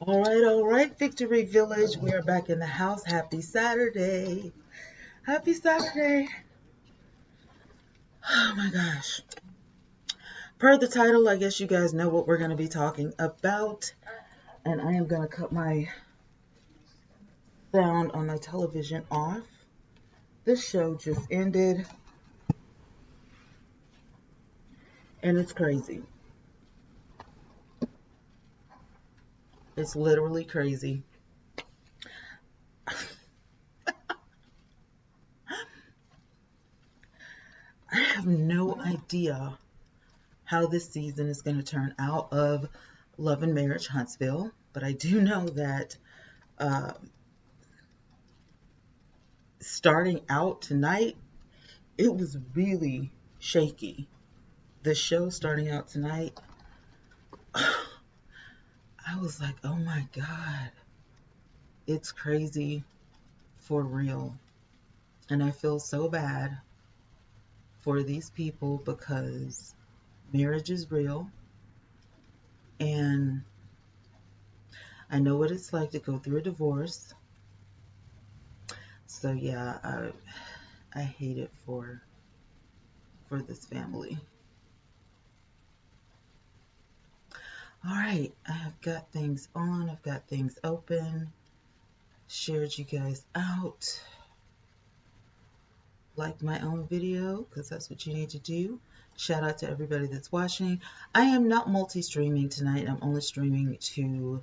All right, Victory Village. We are back in the house. Happy Saturday. Happy Saturday. Oh my gosh. Per the title, I guess you guys know what we're going to be talking about. And I am going to cut my sound on my television off. This show just ended, and it's crazy. It's literally crazy. I have no idea how this season is going to turn out of Love and Marriage Huntsville, but I do know that uh, starting out tonight, it was really shaky. The show starting out tonight, I was like, oh my God, it's crazy for real. And I feel so bad for these people because marriage is real. And I know what it's like to go through a divorce. So yeah, I hate it for this family. All right, I have got things on, I've got things open, shared you guys out, like my own video, because that's what you need to do. Shout out to everybody that's watching. I am not multi-streaming tonight. I'm only streaming to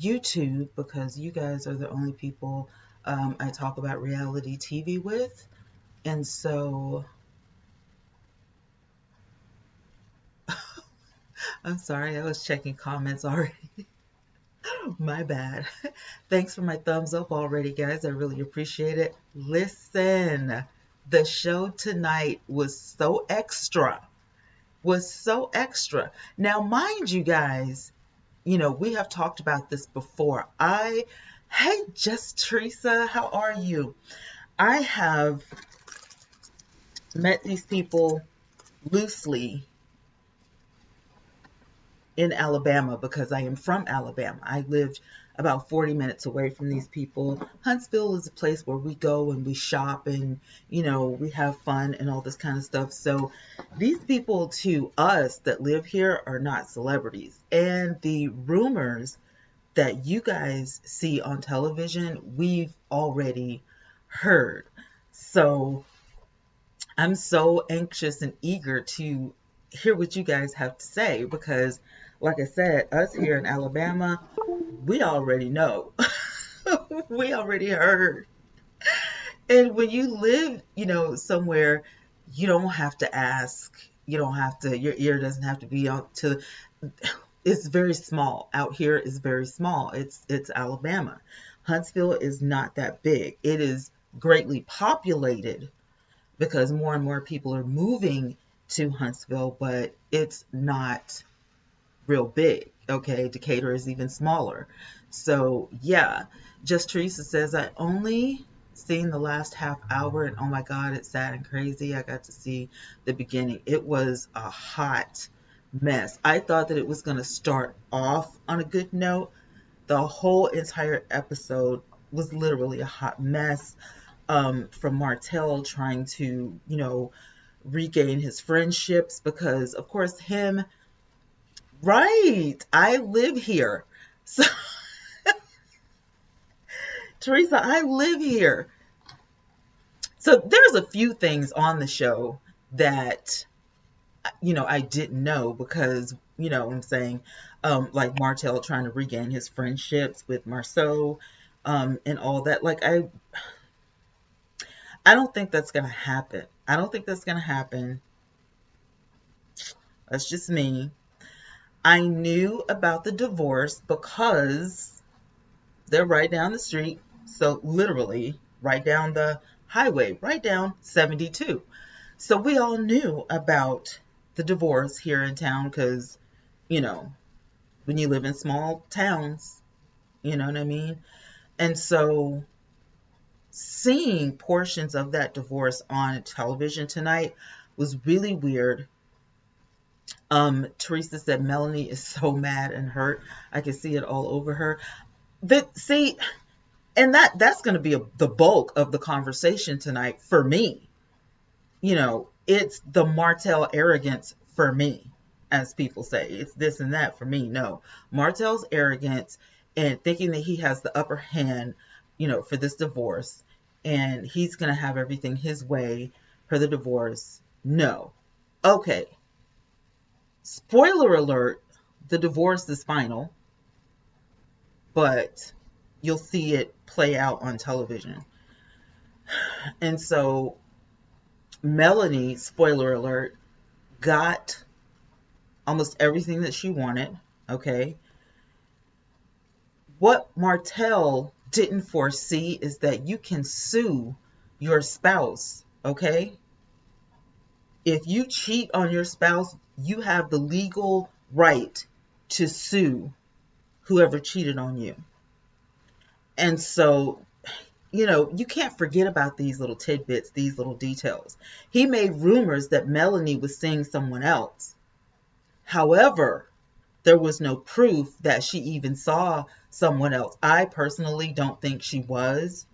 YouTube because you guys are the only people I talk about reality TV with. And so, I'm sorry, I was checking comments already. My bad. Thanks for my thumbs up already, guys. I really appreciate it. Listen, the show tonight was so extra. Was so extra. Now, mind you guys, we have talked about this before. Hey, Just Teresa, how are you? I have met these people loosely in Alabama because I am from Alabama. I lived about 40 minutes away from these people. Huntsville is a place where we go and we shop and, we have fun and all this kind of stuff. So these people to us that live here are not celebrities. And the rumors that you guys see on television, we've already heard. So I'm so anxious and eager to hear what you guys have to say because, like I said, us here in Alabama, we already know. We already heard. And when you live, somewhere, you don't have to ask. You don't have to, your ear doesn't have to be on to, it's very small. Out here is very small. It's Alabama. Huntsville is not that big. It is greatly populated because more and more people are moving to Huntsville, but it's not real big. Okay, Decatur is even smaller. So yeah, Just Teresa says I only seen the last half hour and oh my God, it's sad and crazy. I got to see the beginning. It was a hot mess. I thought that it was going to start off on a good note. The whole entire episode was literally a hot mess. From Martell trying to, regain his friendships because, of course, him, right, I live here. So, Teresa, I live here. So there's a few things on the show that, I didn't know because, what I'm saying, like Martell trying to regain his friendships with Marceau, and all that. Like, I don't think that's going to happen. I don't think that's going to happen. That's just me. I knew about the divorce because they're right down the street. So literally right down the highway, right down 72. So we all knew about the divorce here in town because, when you live in small towns, you know what I mean? And so seeing portions of that divorce on television tonight was really weird. Teresa said Melanie is so mad and hurt. I can see it all over her. But see, and that's going to be the bulk of the conversation tonight for me. It's the Martell arrogance for me, as people say. It's this and that for me. No, Martell's arrogance and thinking that he has the upper hand, for this divorce, and he's going to have everything his way for the divorce. No. Okay. Spoiler alert, the divorce is final, but you'll see it play out on television. And so Melanie, spoiler alert, got almost everything that she wanted, okay? What Martell didn't foresee is that you can sue your spouse, okay? If you cheat on your spouse, you have the legal right to sue whoever cheated on you. And so, you can't forget about these little tidbits, these little details. He made rumors that Melanie was seeing someone else. However, there was no proof that she even saw someone else. I personally don't think she was,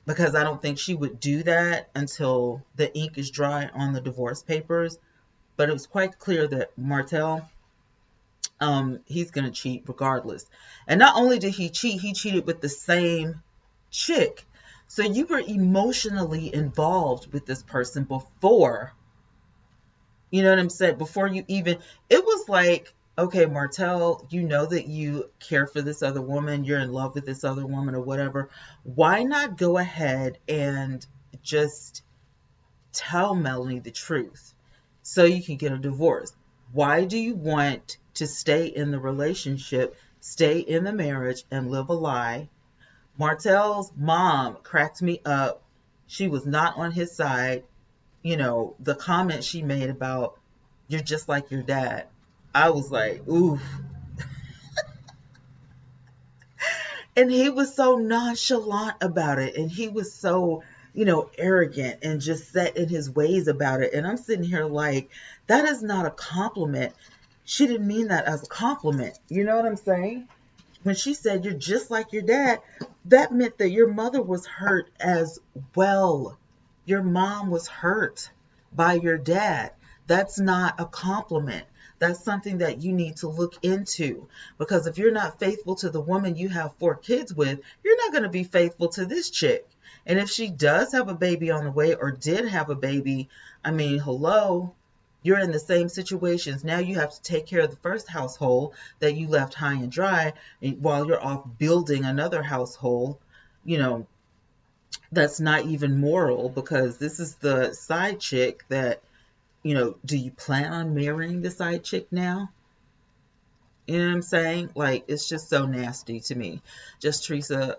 because I don't think she would do that until the ink is dry on the divorce papers. But it was quite clear that Martell, he's going to cheat regardless. And not only did he cheat, he cheated with the same chick. So you were emotionally involved with this person before, you know what I'm saying? Before you even, it was like, okay, Martell, you know that you care for this other woman, you're in love with this other woman or whatever. Why not go ahead and just tell Melanie the truth so you can get a divorce? Why do you want to stay in the relationship, stay in the marriage, and live a lie? Martell's mom cracked me up. She was not on his side. The comment she made about, you're just like your dad. I was like, oof. And he was so nonchalant about it. And he was so, arrogant and just set in his ways about it. And I'm sitting here like, that is not a compliment. She didn't mean that as a compliment. You know what I'm saying? When she said, you're just like your dad, that meant that your mother was hurt as well. Your mom was hurt by your dad. That's not a compliment. That's something that you need to look into, because if you're not faithful to the woman you have 4 kids with, you're not going to be faithful to this chick. And if she does have a baby on the way or did have a baby, I mean, hello, you're in the same situations. Now you have to take care of the first household that you left high and dry while you're off building another household, that's not even moral, because this is the side chick that, do you plan on marrying the side chick now? You know what I'm saying? Like, it's just so nasty to me. Just Teresa,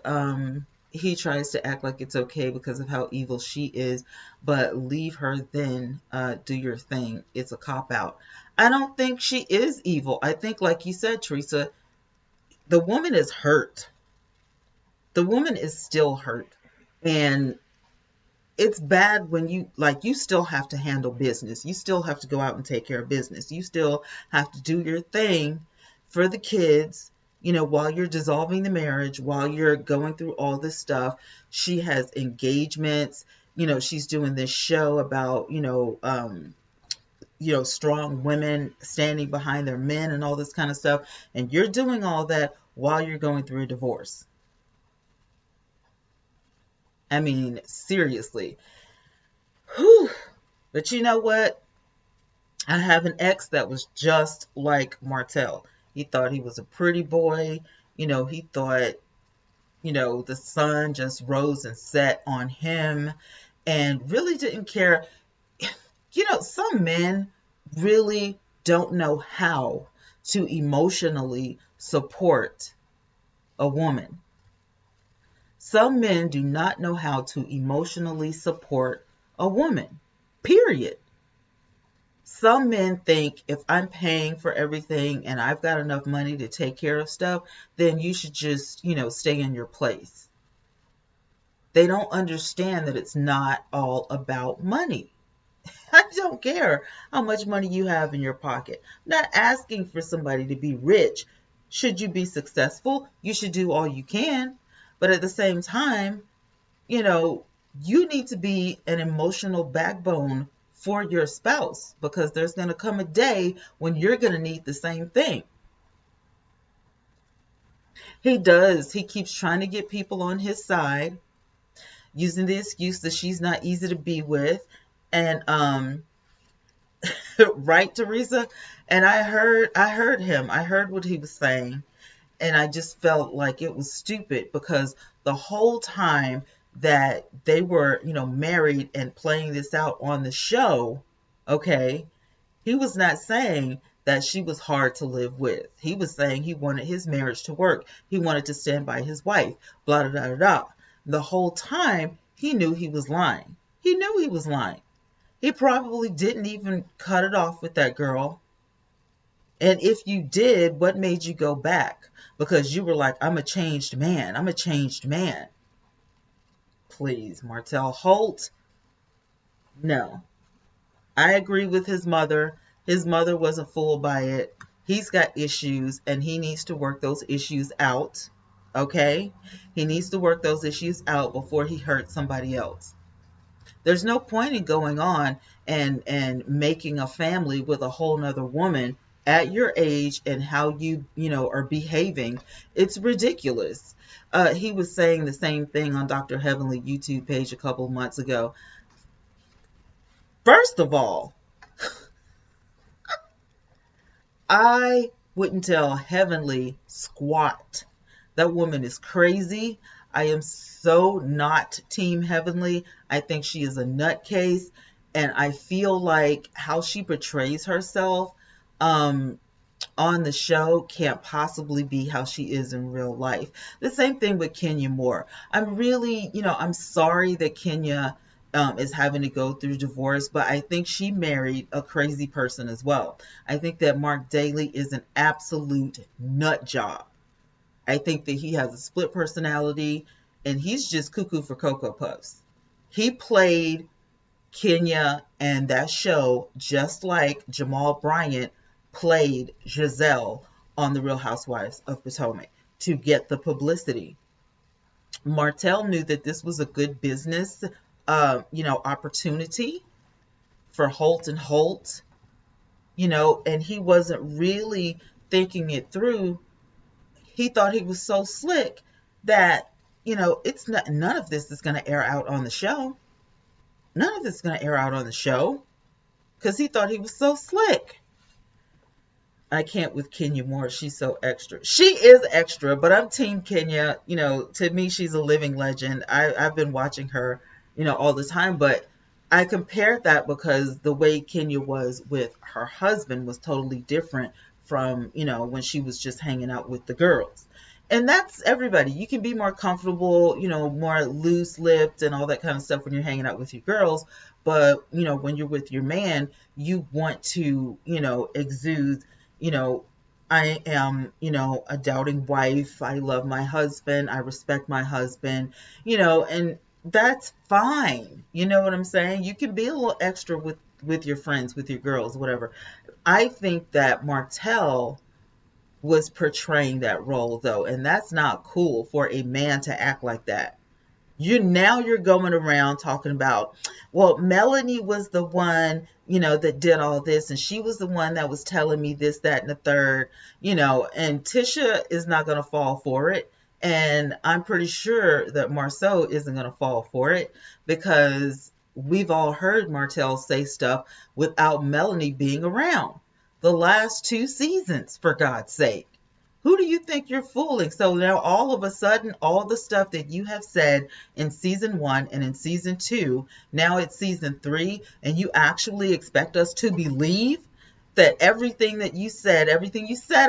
he tries to act like it's okay because of how evil she is, but leave her then, do your thing. It's a cop-out. I don't think she is evil. I think, like you said, Teresa, the woman is hurt. The woman is still hurt. And it's bad when you still have to handle business. You still have to go out and take care of business. You still have to do your thing for the kids, while you're dissolving the marriage, while you're going through all this stuff. She has engagements, she's doing this show about, strong women standing behind their men and all this kind of stuff. And you're doing all that while you're going through a divorce. I mean, seriously. Whew. But you know what? I have an ex that was just like Martell. He thought he was a pretty boy. He thought, the sun just rose and set on him and really didn't care. Some men really don't know how to emotionally support a woman. Some men do not know how to emotionally support a woman, period. Some men think if I'm paying for everything and I've got enough money to take care of stuff, then you should just, stay in your place. They don't understand that it's not all about money. I don't care how much money you have in your pocket. I'm not asking for somebody to be rich. Should you be successful, you should do all you can. But at the same time, you know, you need to be an emotional backbone for your spouse, because there's going to come a day when you're going to need the same thing. He does. He keeps trying to get people on his side, using the excuse that she's not easy to be with. And right, Teresa? And I heard him. I heard what he was saying, and I just felt like it was stupid, because the whole time that they were, married and playing this out on the show, okay, he was not saying that she was hard to live with. He was saying he wanted his marriage to work. He wanted to stand by his wife, blah, blah, blah, blah. The whole time he knew he was lying. He knew he was lying. He probably didn't even cut it off with that girl. And if you did, what made you go back? Because you were like, I'm a changed man. I'm a changed man. Please, Martell Holt. No. I agree with his mother. His mother wasn't fooled by it. He's got issues, and he needs to work those issues out. Okay? He needs to work those issues out before he hurts somebody else. There's no point in going on and making a family with a whole nother woman at your age and how you are behaving. It's ridiculous. He was saying the same thing on Dr. Heavenly YouTube page a couple of months ago. First of all, I wouldn't tell Heavenly squat. That woman is crazy. I am so not Team Heavenly. I think she is a nutcase, and I feel like how she portrays herself on the show can't possibly be how she is in real life. The same thing with Kenya Moore. I'm really, I'm sorry that Kenya is having to go through divorce, but I think she married a crazy person as well. I think that Mark Daly is an absolute nut job. I think that he has a split personality, and he's just cuckoo for Cocoa Puffs. He played Kenya and that show just like Jamal Bryant played Giselle on The Real Housewives of Potomac to get the publicity. Martell knew that this was a good business, opportunity for Holt and Holt, and he wasn't really thinking it through. He thought he was so slick that, it's not, none of this is going to air out on the show. None of this is going to air out on the show because he thought he was so slick. I can't with Kenya Moore. She's so extra. She is extra, but I'm Team Kenya. To me, she's a living legend. I've been watching her, all the time, but I compared that because the way Kenya was with her husband was totally different from, when she was just hanging out with the girls. And that's everybody. You can be more comfortable, more loose-lipped and all that kind of stuff when you're hanging out with your girls. But, when you're with your man, you want to, exude, I am, a doubting wife. I love my husband. I respect my husband, and that's fine. You know what I'm saying? You can be a little extra with your friends, with your girls, whatever. I think that Martell was portraying that role though, and that's not cool for a man to act like that. You're going around talking about, well, Melanie was the one, that did all this, and she was the one that was telling me this, that, and the third, and Tisha is not going to fall for it. And I'm pretty sure that Marceau isn't going to fall for it, because we've all heard Martell say stuff without Melanie being around. The last 2 seasons, for God's sake. Who do you think you're fooling? So now all of a sudden, all the stuff that you have said in season 1 and in season 2, now it's season 3, and you actually expect us to believe that everything you said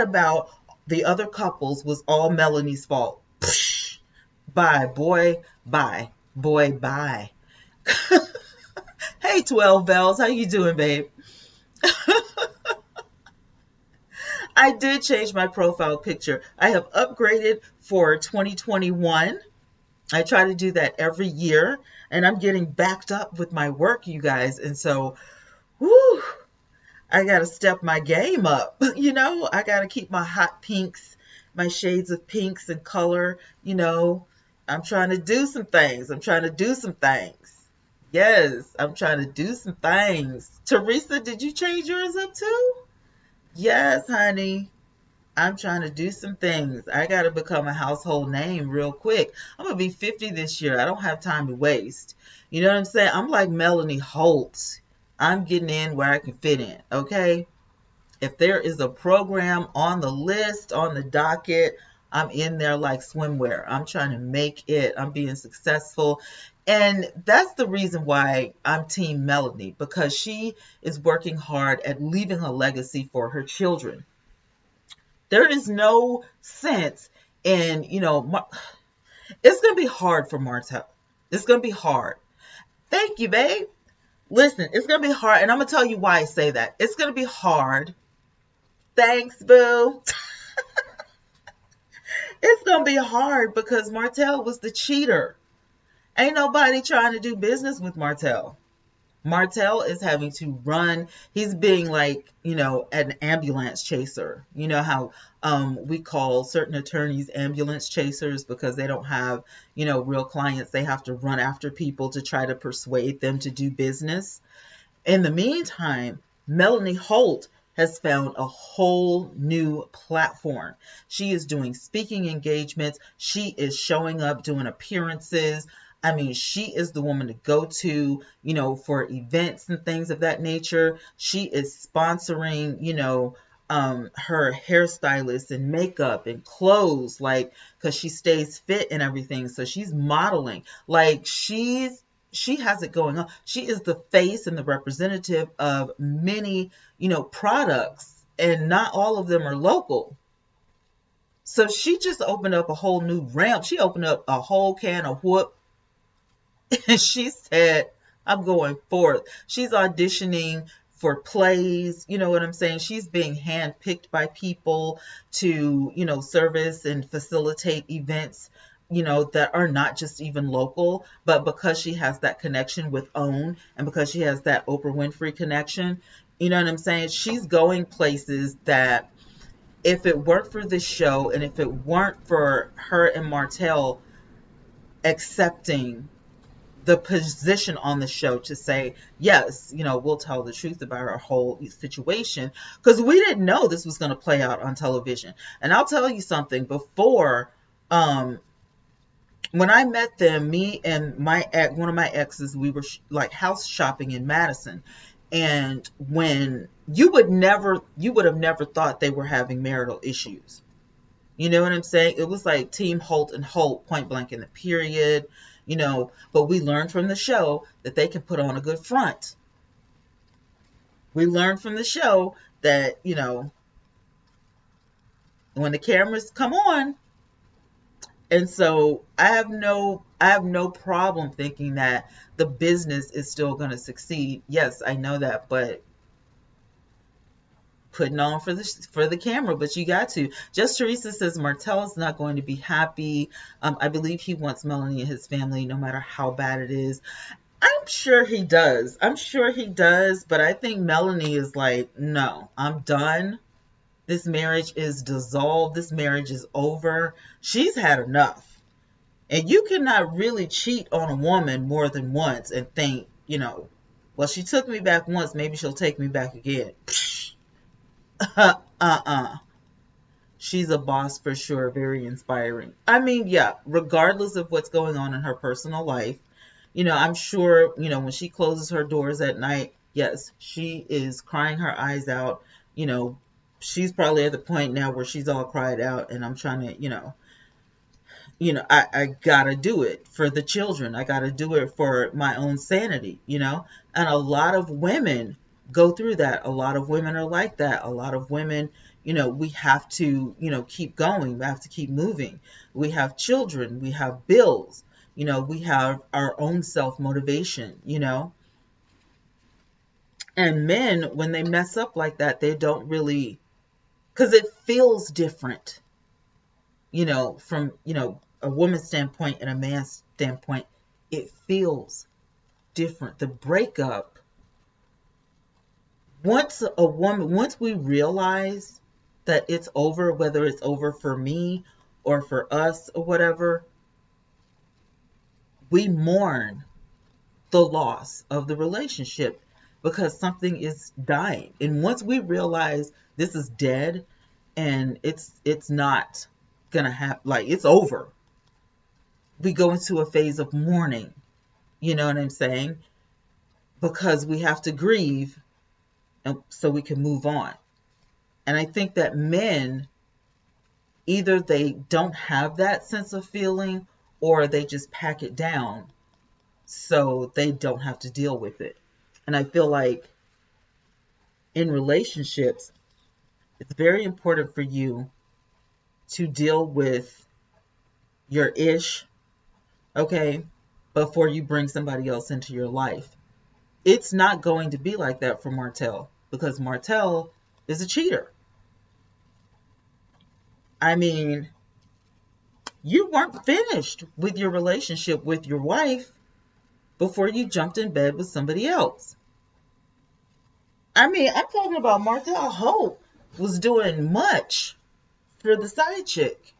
about the other couples was all Melanie's fault. Psh, bye, boy, bye. Boy, bye. Hey, 12 Bells, how you doing, babe? I did change my profile picture. I have upgraded for 2021. I try to do that every year, and I'm getting backed up with my work, you guys. And so, whew, I got to step my game up. I got to keep my hot pinks, my shades of pinks and color. I'm trying to do some things. I'm trying to do some things. Yes, I'm trying to do some things. Teresa, did you change yours up too? Yes, honey. I'm trying to do some things. I got to become a household name real quick. I'm going to be 50 this year. I don't have time to waste. You know what I'm saying? I'm like Melanie Holtz. I'm getting in where I can fit in, okay? If there is a program on the list, on the docket, I'm in there like swimwear. I'm trying to make it. I'm being successful. And that's the reason why I'm Team Melanie, because she is working hard at leaving a legacy for her children. There is no sense in, it's going to be hard for Martell. It's going to be hard. Thank you, babe. Listen, it's going to be hard. And I'm going to tell you why I say that. It's going to be hard. Thanks, boo. It's going to be hard because Martell was the cheater. Ain't nobody trying to do business with Martell. Martell is having to run. He's being like, an ambulance chaser. You know how we call certain attorneys ambulance chasers because they don't have, real clients. They have to run after people to try to persuade them to do business. In the meantime, Melanie Holt has found a whole new platform. She is doing speaking engagements. She is showing up, doing appearances. I mean, she is the woman to go to, for events and things of that nature. She is sponsoring, her hairstylist and makeup and clothes, because she stays fit and everything. So she's modeling. She has it going on. She is the face and the representative of many, products, and not all of them are local. So she just opened up a whole new ramp. She opened up a whole can of whoop. And she said, I'm going forth. She's auditioning for plays. You know what I'm saying? She's being handpicked by people to, service and facilitate events, that are not just even local, but because she has that connection with OWN and because she has that Oprah Winfrey connection, you know what I'm saying? She's going places that if it weren't for this show and if it weren't for her and Martell accepting the position on the show to say, yes, we'll tell the truth about our whole situation, because we didn't know this was going to play out on television. And I'll tell you something, before, when I met them, me and one of my exes, we were like house shopping in Madison. And when you would have never thought they were having marital issues. You know what I'm saying? It was like Team Holt and Holt, point blank in the period, but we learned from the show that they can put on a good front. We learned from the show that, when the cameras come on. And so I have no problem thinking that the business is still going to succeed. Yes, I know that, but putting on for the camera, but you got to. Just Teresa says Martell is not going to be happy. I believe he wants Melanie and his family, no matter how bad it is. I'm sure he does. But I think Melanie is like, no, I'm done. This marriage is dissolved. This marriage is over. She's had enough. And you cannot really cheat on a woman more than once and think, well, she took me back once, maybe she'll take me back again. She's a boss for sure. Very inspiring. I mean, yeah, regardless of what's going on in her personal life, I'm sure, when she closes her doors at night, yes, she is crying her eyes out. She's probably at the point now where she's all cried out, and I'm trying to, I gotta do it for the children. I gotta do it for my own sanity, and a lot of women go through that. A lot of women are like that. A lot of women, we have to, keep going. We have to keep moving. We have children. We have bills. We have our own self-motivation, And men, when they mess up like that, they don't really, because it feels different, from, a woman's standpoint and a man's standpoint, it feels different. The breakup, once we realize that it's over, whether it's over for me or for us or whatever, we mourn the loss of the relationship because something is dying. And once we realize this is dead and it's not gonna happen, like it's over, we go into a phase of mourning. You know what I'm saying? Because we have to grieve and so we can move on. And I think that men, either they don't have that sense of feeling or they just pack it down so they don't have to deal with it. And I feel like in relationships, it's very important for you to deal with your ish, okay, before you bring somebody else into your life. It's not going to be like that for Martell because Martell is a cheater. I mean, you weren't finished with your relationship with your wife before you jumped in bed with somebody else. I mean, I'm talking about Martell Hope was doing much for the side chick.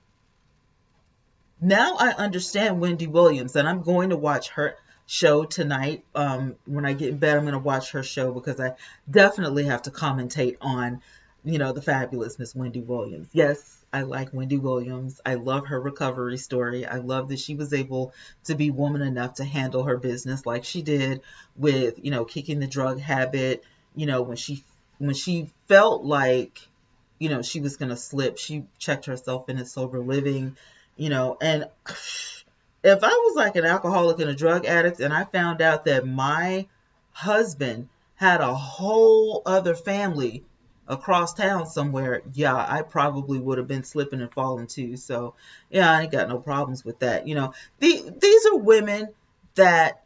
Now I understand Wendy Williams, and I'm going to watch her show tonight. When I get in bed, I'm going to watch her show because I definitely have to commentate on, the fabulous Miss Wendy Williams. Yes, I like Wendy Williams. I love her recovery story. I love that she was able to be woman enough to handle her business like she did with, kicking the drug habit. When she felt like, she was going to slip, she checked herself into sober living. And if I was like an alcoholic and a drug addict and I found out that my husband had a whole other family across town somewhere, yeah, I probably would have been slipping and falling too. So, yeah, I ain't got no problems with that. These are women that,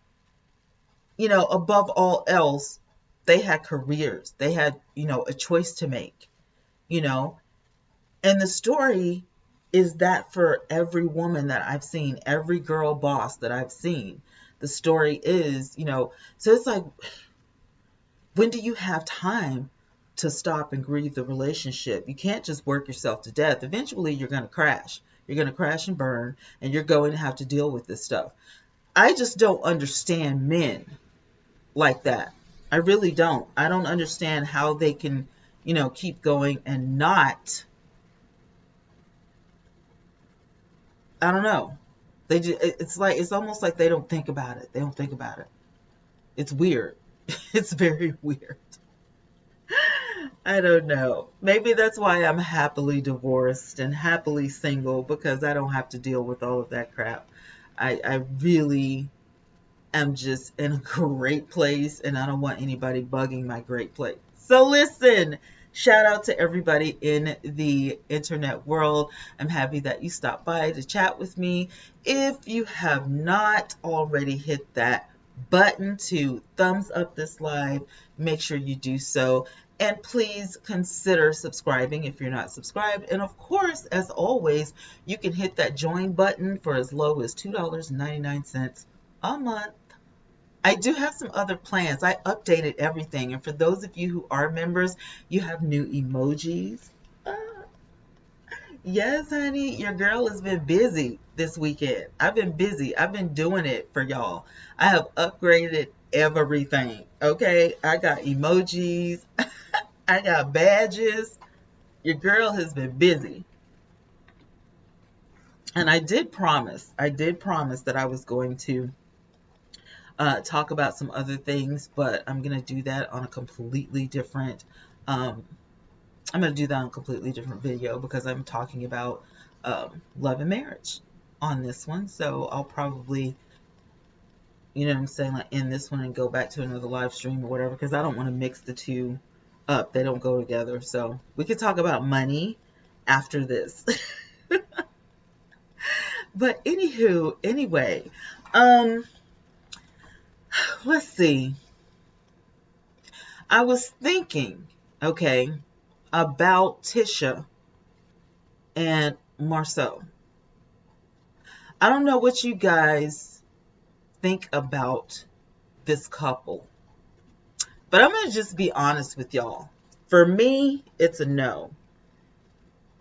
above all else, they had careers. They had, a choice to make, and the story is that for every woman that I've seen, every girl boss that I've seen, the story is, so it's like, when do you have time to stop and grieve the relationship? You can't just work yourself to death. Eventually, you're going to crash. You're going to crash and burn, and you're going to have to deal with this stuff. I just don't understand men like that. I really don't. I don't understand how they can, keep going and not. I don't know. It's almost like they don't think about it. They don't think about it. It's weird. It's very weird. I don't know. Maybe that's why I'm happily divorced and happily single, because I don't have to deal with all of that crap. I really am just in a great place, and I don't want anybody bugging my great place. So listen, shout out to everybody in the internet world. I'm happy that you stopped by to chat with me. If you have not already hit that button to thumbs up this live, make sure you do so. And please consider subscribing if you're not subscribed. And of course, as always, you can hit that join button for as low as $2.99 a month. I do have some other plans. I updated everything. And for those of you who are members, you have new emojis. Yes, honey, your girl has been busy this weekend. I've been busy. I've been doing it for y'all. I have upgraded everything. Okay, I got emojis. I got badges. Your girl has been busy. And I did promise that I was going to talk about some other things, but I'm going to do that on a completely different video because I'm talking about love and marriage on this one. So I'll probably, like end this one and go back to another live stream or whatever, because I don't want to mix the two up. They don't go together. So we could talk about money after this. But anyway, let's see. I was thinking, okay, about Tisha and Marceau. I don't know what you guys think about this couple, but I'm going to just be honest with y'all. For me, it's a no.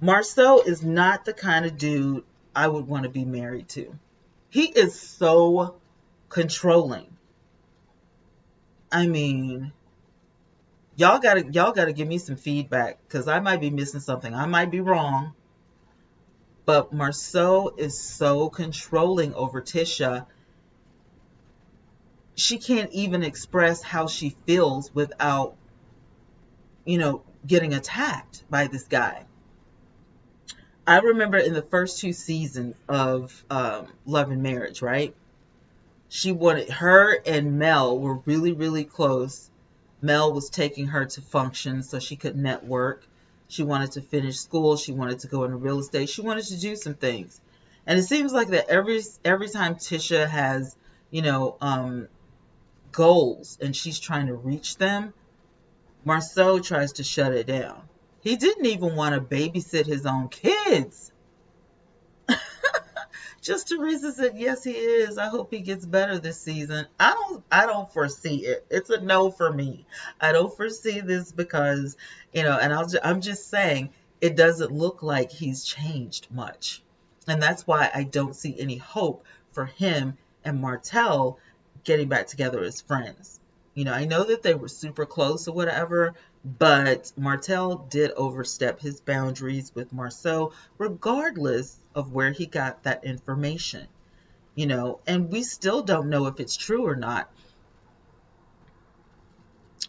Marcel is not the kind of dude I would want to be married to. He is so controlling. I mean, y'all gotta give me some feedback because I might be missing something. I might be wrong, but Marcel is so controlling over Tisha. She can't even express how she feels without, getting attacked by this guy. I remember in the first two seasons of Love and Marriage, right? She wanted her and Mel were really, really close. Mel was taking her to functions so she could network. She wanted to finish school. She wanted to go into real estate. She wanted to do some things. And it seems like that every time Tisha has, you know, um, goals and she's trying to reach them, Marceau tries to shut it down. He didn't even want to babysit his own kids. Just Teresa said, yes, he is. I hope he gets better this season. I don't foresee it. It's a no for me. I don't foresee this because, and I'm just saying it doesn't look like he's changed much. And that's why I don't see any hope for him and Martell getting back together as friends. I know that they were super close or whatever, but Martell did overstep his boundaries with Marceau, regardless of where he got that information. And we still don't know if it's true or not.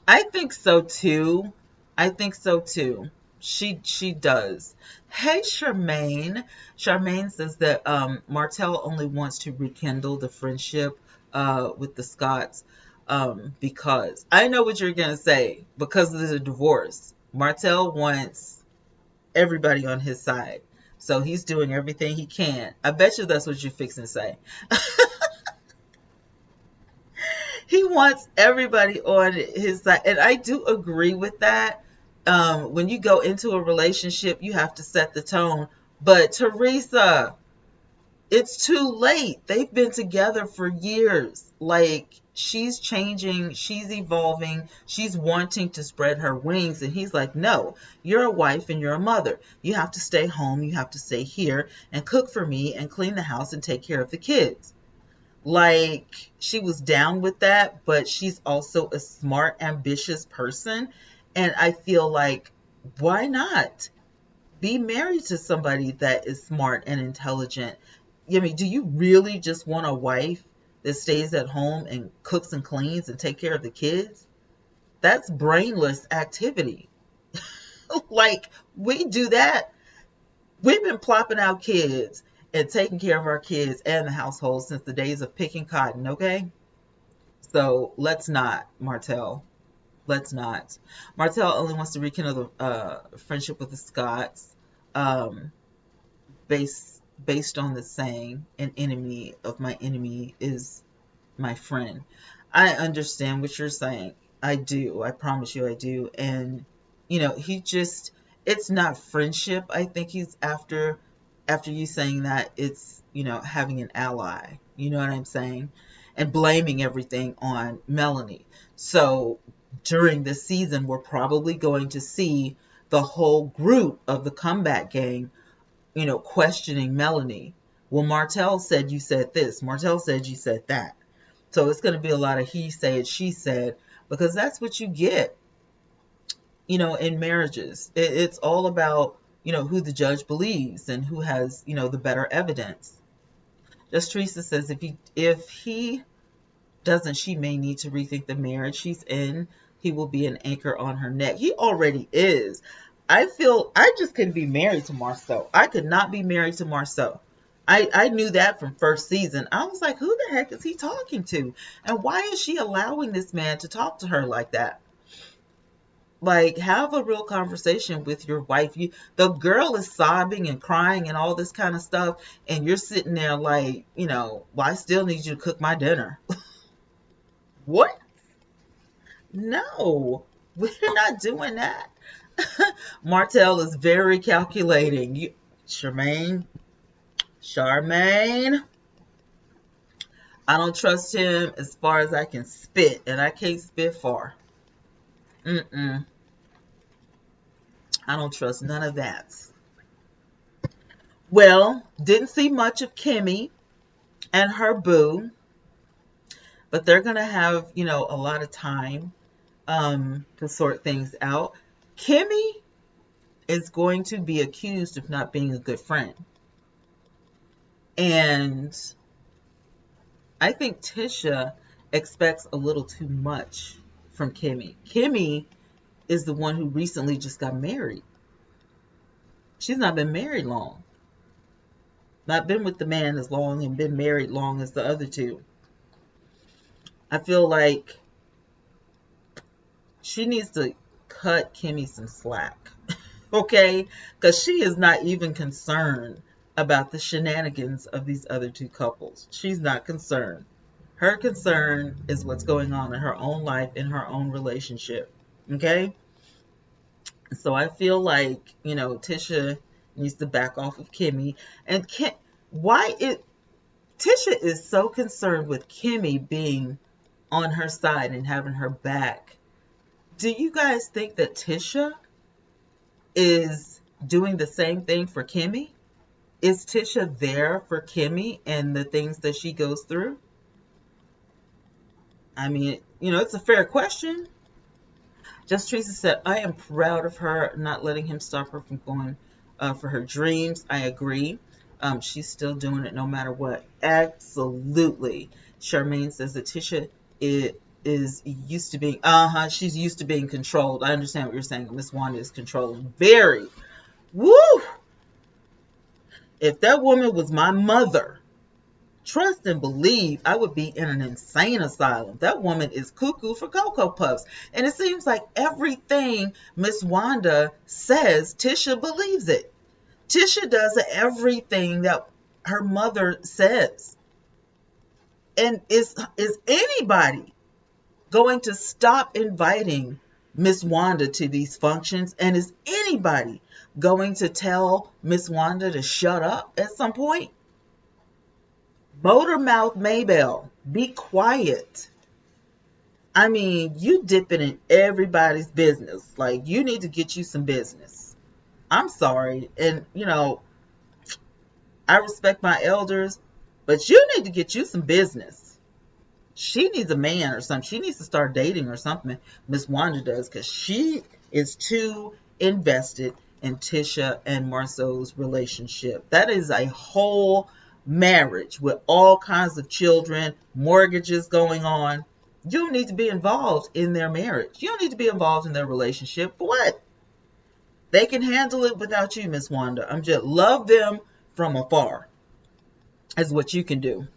I think so too. I think so too. She does. Hey, Charmaine. Charmaine says that Martell only wants to rekindle the friendship with the Scotts because I know what you're gonna say because of the divorce. Martell wants everybody on his side, so he's doing everything he can. I bet you that's what you're fixing to say. He wants everybody on his side. And I do agree with that. When you go into a relationship, you have to set the tone. But Teresa, it's too late. They've been together for years. Like, she's changing, she's evolving, she's wanting to spread her wings. And he's like, no, you're a wife and you're a mother. You have to stay home. You have to stay here and cook for me and clean the house and take care of the kids. Like, she was down with that, but she's also a smart, ambitious person. And I feel like, why not be married to somebody that is smart and intelligent? I mean, do you really just want a wife that stays at home and cooks and cleans and take care of the kids? That's brainless activity. Like, we do that. We've been plopping out kids and taking care of our kids and the household since the days of picking cotton, okay? So let's not, Martell. Let's not. Martell only wants to rekindle the friendship with the Scotts, um, based on the saying, an enemy of my enemy is my friend. I understand what you're saying. I do. I promise you I do. And, he just, it's not friendship. I think he's after you saying that, it's, having an ally. You know what I'm saying? And blaming everything on Melanie. So during this season, we're probably going to see the whole group of the comeback gang, questioning Melanie. Well, Martell said you said this. Martell said you said that. So it's going to be a lot of he said, she said, because that's what you get, in marriages. It's all about, who the judge believes and who has, the better evidence. Just Teresa says if he doesn't, she may need to rethink the marriage she's in. He will be an anchor on her neck. He already is. I feel I just couldn't be married to Marceau. I could not be married to Marceau. I knew that from first season. I was like, who the heck is he talking to? And why is she allowing this man to talk to her like that? Like, have a real conversation with your wife. The girl is sobbing and crying and all this kind of stuff, and you're sitting there like, well, I still need you to cook my dinner. What? No, we're not doing that. Martell is very calculating. Charmaine, I don't trust him as far as I can spit, and I can't spit far. Mm-mm. I don't trust none of that. Well, didn't see much of Kimmy and her boo, but they're gonna have, a lot of time to sort things out. Kimmy is going to be accused of not being a good friend. And I think Tisha expects a little too much from Kimmy. Kimmy is the one who recently just got married. She's not been married long. Not been with the man as long and been married long as the other two. I feel like she needs to cut Kimmy some slack. Okay? Because she is not even concerned about the shenanigans of these other two couples. She's not concerned. Her concern is what's going on in her own life, in her own relationship. Okay? So I feel like, Tisha needs to back off of Kimmy. And Tisha is so concerned with Kimmy being on her side and having her back. Do you guys think that Tisha is doing the same thing for Kimmy? Is Tisha there for Kimmy and the things that she goes through? I mean, it's a fair question. Just Teresa said, I am proud of her not letting him stop her from going for her dreams. I agree. She's still doing it no matter what. Absolutely. Charmaine says that Tisha is used to being, she's used to being controlled. I understand what you're saying. Miss Wanda is controlled. Very. Woo! If that woman was my mother, trust and believe I would be in an insane asylum. That woman is cuckoo for Cocoa Puffs. And it seems like everything Miss Wanda says, Tisha believes it. Tisha does everything that her mother says. And is anybody going to stop inviting Miss Wanda to these functions? And is anybody going to tell Miss Wanda to shut up at some point? Motormouth Maybell, be quiet. I mean, you dipping in everybody's business. Like, you need to get you some business. I'm sorry. And, I respect my elders, but you need to get you some business. She needs a man or something. She needs to start dating or something. Miss Wanda does, because she is too invested in Tisha and Marceau's relationship. That is a whole marriage with all kinds of children, mortgages going on. You don't need to be involved in their marriage. You don't need to be involved in their relationship. For what? They can handle it without you, Miss Wanda. I'm just love them from afar. Is what you can do.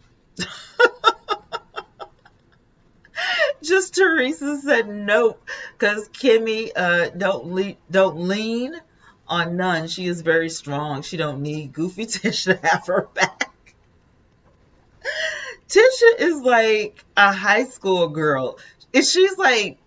Just Teresa said nope, because Kimmy don't lean on none. She is very strong. She don't need goofy Tisha to have her back. Tisha is like a high school girl. And she's like,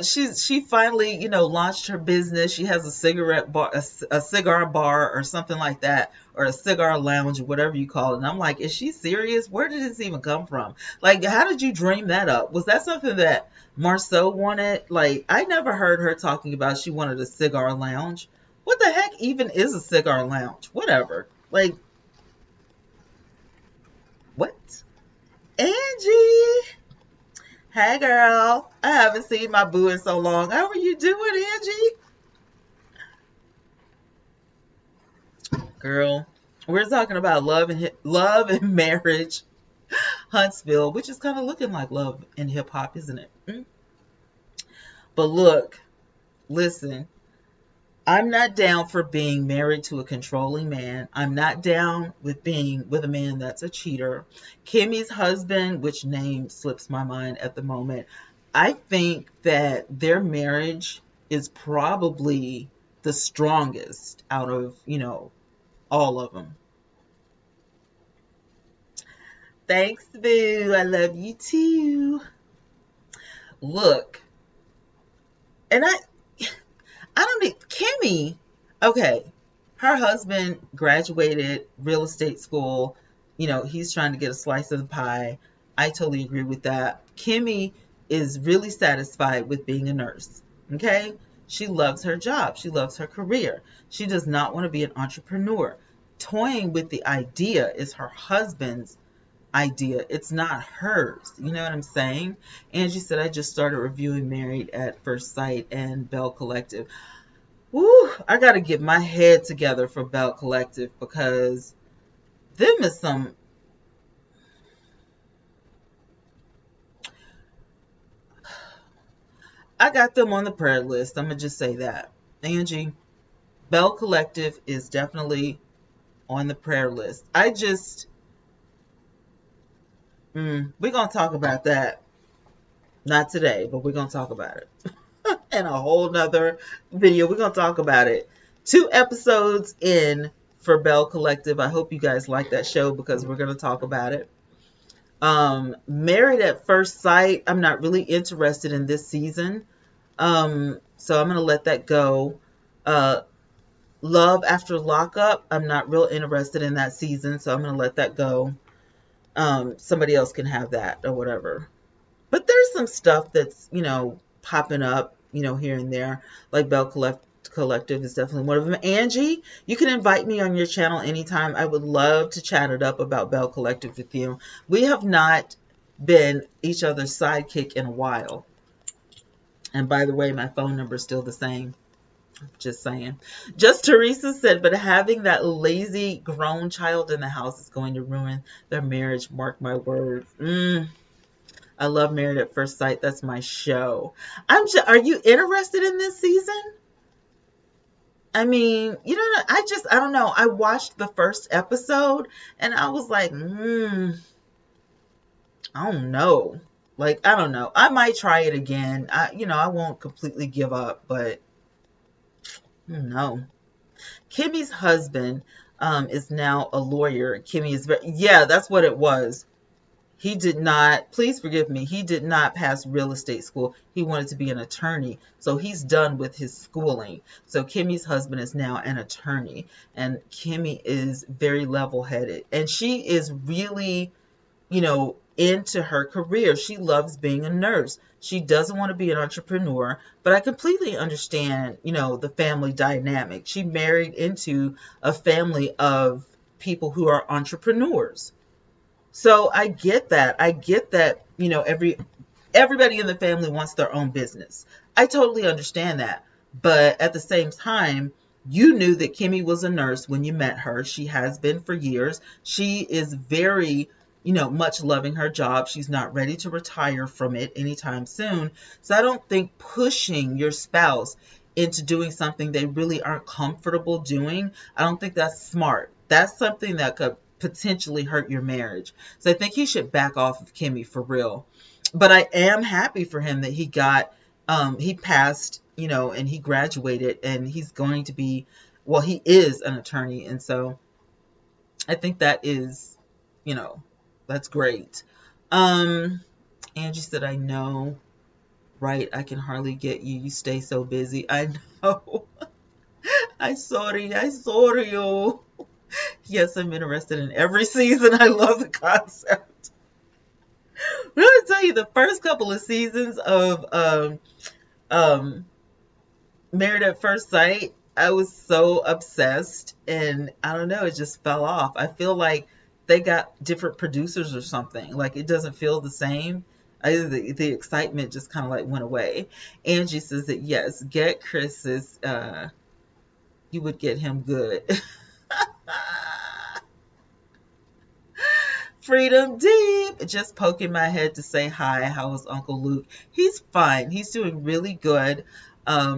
she finally, launched her business. She has a cigarette bar, a cigar bar or something like that, or a cigar lounge, or whatever you call it. And I'm like, is she serious? Where did this even come from? Like, how did you dream that up? Was that something that Marceau wanted? Like, I never heard her talking about she wanted a cigar lounge. What the heck even is a cigar lounge? Whatever. Like, what? Angie! Hey girl, I haven't seen my boo in so long. How are you doing, Angie? Girl, we're talking about love and marriage, Huntsville, which is kind of looking like love and hip hop, isn't it? But look, listen, I'm not down for being married to a controlling man. I'm not down with being with a man that's a cheater. Kimmy's husband, which name slips my mind at the moment, I think that their marriage is probably the strongest out of, all of them. Thanks, boo. I love you too. Look, and I don't need Kimmy. Okay, her husband graduated real estate school, he's trying to get a slice of the pie. I totally agree with that. Kimmy is really satisfied with being a nurse. Okay? She loves her job. She loves her career. She does not want to be an entrepreneur. Toying with the idea is her husband's idea. It's not hers. You know what I'm saying? Angie said, I just started reviewing Married at First Sight and Bell Collective. Woo, I got to get my head together for Bell Collective because them is some. I got them on the prayer list. I'm going to just say that. Angie, Bell Collective is definitely on the prayer list. We're going to talk about that. Not today, but we're going to talk about it. In a whole nother video, we're going to talk about it. 2 episodes in for Bell Collective. I hope you guys like that show because we're going to talk about it. Married at First Sight, I'm not really interested in this season. So I'm going to let that go. Love After Lockup, I'm not real interested in that season, so I'm going to let that go. Somebody else can have that or whatever. But there's some stuff that's, popping up, here and there. Like Bell Collective is definitely one of them. Angie, you can invite me on your channel anytime. I would love to chat it up about Bell Collective with you. We have not been each other's sidekick in a while. And by the way, my phone number is still the same. Just saying. Just Teresa said, but having that lazy grown child in the house is going to ruin their marriage. Mark my words. I love Married at First Sight. That's my show. Are you interested in this season? I mean, I don't know. I watched the first episode and I was like, I don't know. Like, I don't know. I might try it again. I won't completely give up, but no. Kimmy's husband is now a lawyer. Kimmy is that's what it was. He did not, please forgive me, he did not pass real estate school. He wanted to be an attorney. So he's done with his schooling. So Kimmy's husband is now an attorney. And Kimmy is very level-headed. And she is really, into her career. She loves being a nurse. She doesn't want to be an entrepreneur. But I completely understand, the family dynamic. She married into a family of people who are entrepreneurs. So I get that. Everybody in the family wants their own business. I totally understand that. But at the same time, you knew that Kimmy was a nurse when you met her. She has been for years. She is very, much loving her job. She's not ready to retire from it anytime soon. So I don't think pushing your spouse into doing something they really aren't comfortable doing, I don't think that's smart. That's something that could potentially hurt your marriage. So I think he should back off of Kimmy for real. But I am happy for him that he passed, and he graduated and he's going to be, he is an attorney. And so I think that is, that's great. Angie said, I know, right? I can hardly get you. You stay so busy. I know. I'm sorry. Yes, I'm interested in every season. I love the concept. I'm going to tell you, the first couple of seasons of Married at First Sight, I was so obsessed, and I don't know, it just fell off. I feel like they got different producers or something. Like, it doesn't feel the same. The excitement just kind of like went away. Angie says that, yes, get Chris's, you would get him good. Freedom Deep, just poking my head to say hi. How is Uncle Luke? He's fine. He's doing really good.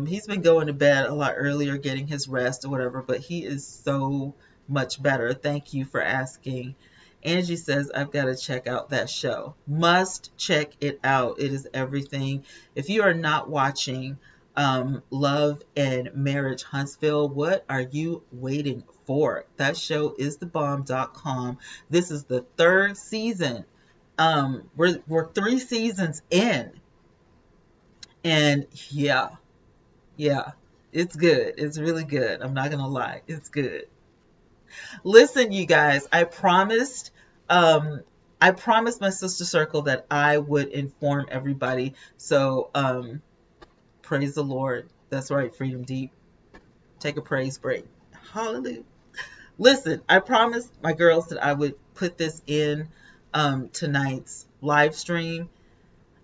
He's been going to bed a lot earlier, getting his rest or whatever, but he is so much better. Thank you for asking. Angie says, I've got to check out that show. Must check it out. It is everything. If you are not watching Love and Marriage Huntsville, what are you waiting for? That show is thebomb.com. This is the 3rd season. We're 3 seasons in. And yeah, it's good. It's really good. I'm not going to lie. It's good. Listen, you guys, I promised um, I promised my sister circle that I would inform everybody. So, praise the Lord. That's right, Freedom Deep. Take a praise break. Hallelujah. Listen, I promised my girls that I would put this in tonight's live stream.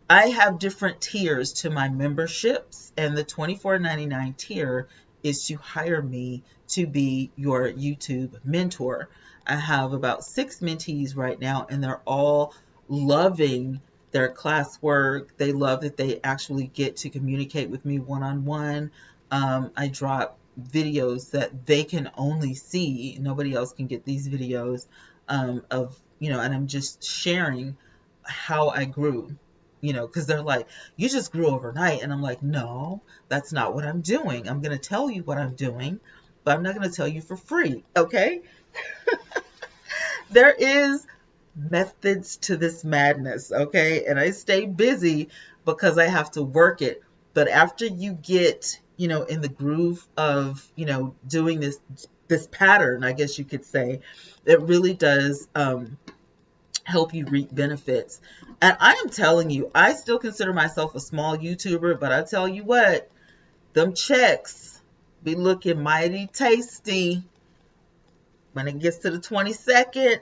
I have different tiers to my memberships, and the $24.99 tier is to hire me to be your YouTube mentor. I have about 6 mentees right now, and they're all loving their classwork. They love that they actually get to communicate with me one on one. I drop videos that they can only see. Nobody else can get these videos of, and I'm just sharing how I grew, because they're like, you just grew overnight. And I'm like, no, that's not what I'm doing. I'm going to tell you what I'm doing, but I'm not going to tell you for free. Okay. There is methods to this madness. Okay. And I stay busy because I have to work it. But after you get, in the groove of, doing this pattern, I guess you could say, it really does, help you reap benefits. And I am telling you, I still consider myself a small YouTuber, but I tell you what, them checks be looking mighty tasty when it gets to the 22nd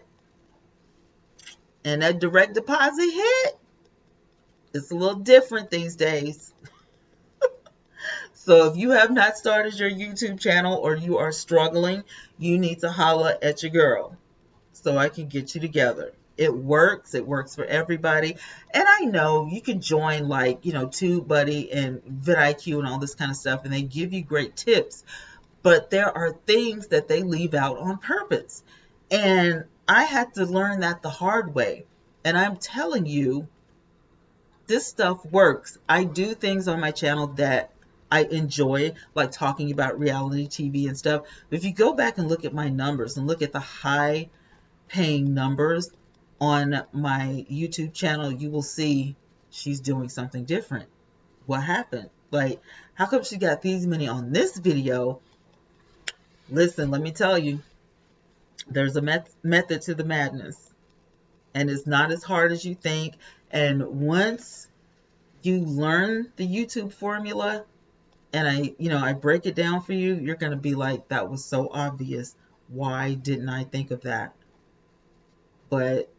and that direct deposit hit. It's a little different these days. So if you have not started your YouTube channel or you are struggling, you need to holler at your girl so I can get you together. It works for everybody. And I know you can join like, TubeBuddy and vidIQ and all this kind of stuff, and they give you great tips, but there are things that they leave out on purpose. And I had to learn that the hard way. And I'm telling you, this stuff works. I do things on my channel that I enjoy, like talking about reality TV and stuff. But if you go back and look at my numbers and look at the high paying numbers on my YouTube channel, you will see she's doing something different. What happened? Like, how come she got these many on this video? Listen, let me tell you, there's a method to the madness, and it's not as hard as you think. And once you learn the YouTube formula, and I break it down for you, you're going to be like, that was so obvious. Why didn't I think of that? But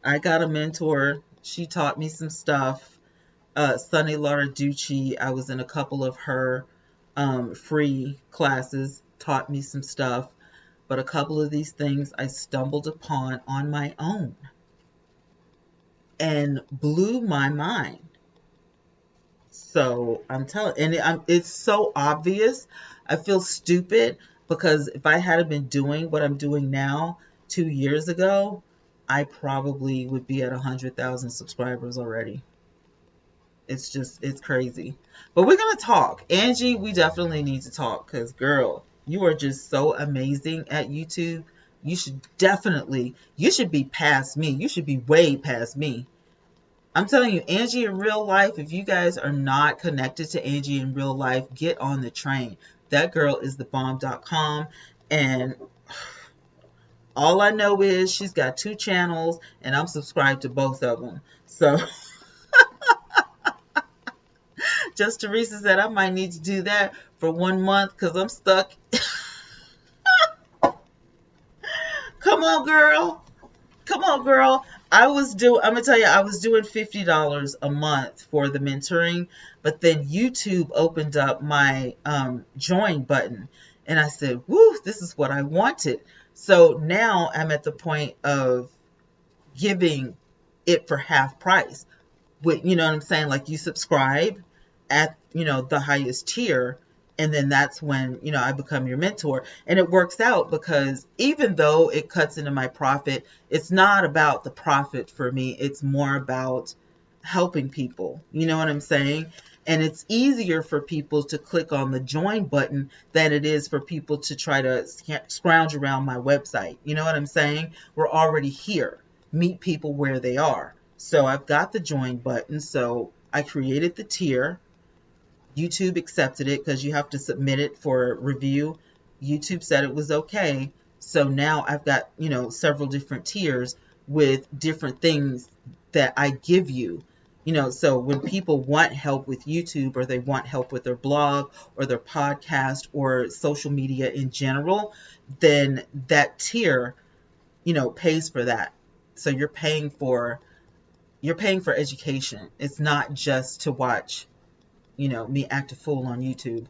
I got a mentor. She taught me some stuff. Sunny Larducci, I was in a couple of her free classes, taught me some stuff. But a couple of these things I stumbled upon on my own and blew my mind. So I'm telling, and it's so obvious. I feel stupid because if I hadn't been doing what I'm doing now 2 years ago, I probably would be at 100,000 subscribers already. It's crazy. But we're going to talk. Angie, we definitely need to talk because, girl, you are just so amazing at YouTube. You should be past me. You should be way past me. I'm telling you, Angie in real life, if you guys are not connected to Angie in real life, get on the train. That girl is thebomb.com. And all I know is she's got 2 channels and I'm subscribed to both of them. So just Teresa said I might need to do that for 1 month because I'm stuck. Come on, girl. Come on, girl. I'm going to tell you, I was doing $50 a month for the mentoring, but then YouTube opened up my join button and I said, woo, this is what I wanted. So now I'm at the point of giving it for half price. You know what I'm saying? Like, you subscribe at, the highest tier, and then that's when, I become your mentor. And it works out because even though it cuts into my profit, it's not about the profit for me. It's more about helping people. You know what I'm saying? And it's easier for people to click on the join button than it is for people to try to scrounge around my website. You know what I'm saying? We're already here. Meet people where they are. So I've got the join button. So I created the tier. YouTube accepted it because you have to submit it for review. YouTube said it was okay. So now I've got, several different tiers with different things that I give you. So when people want help with YouTube, or they want help with their blog or their podcast or social media in general, then that tier, pays for that. So you're paying for education. It's not just to watch, me act a fool on YouTube.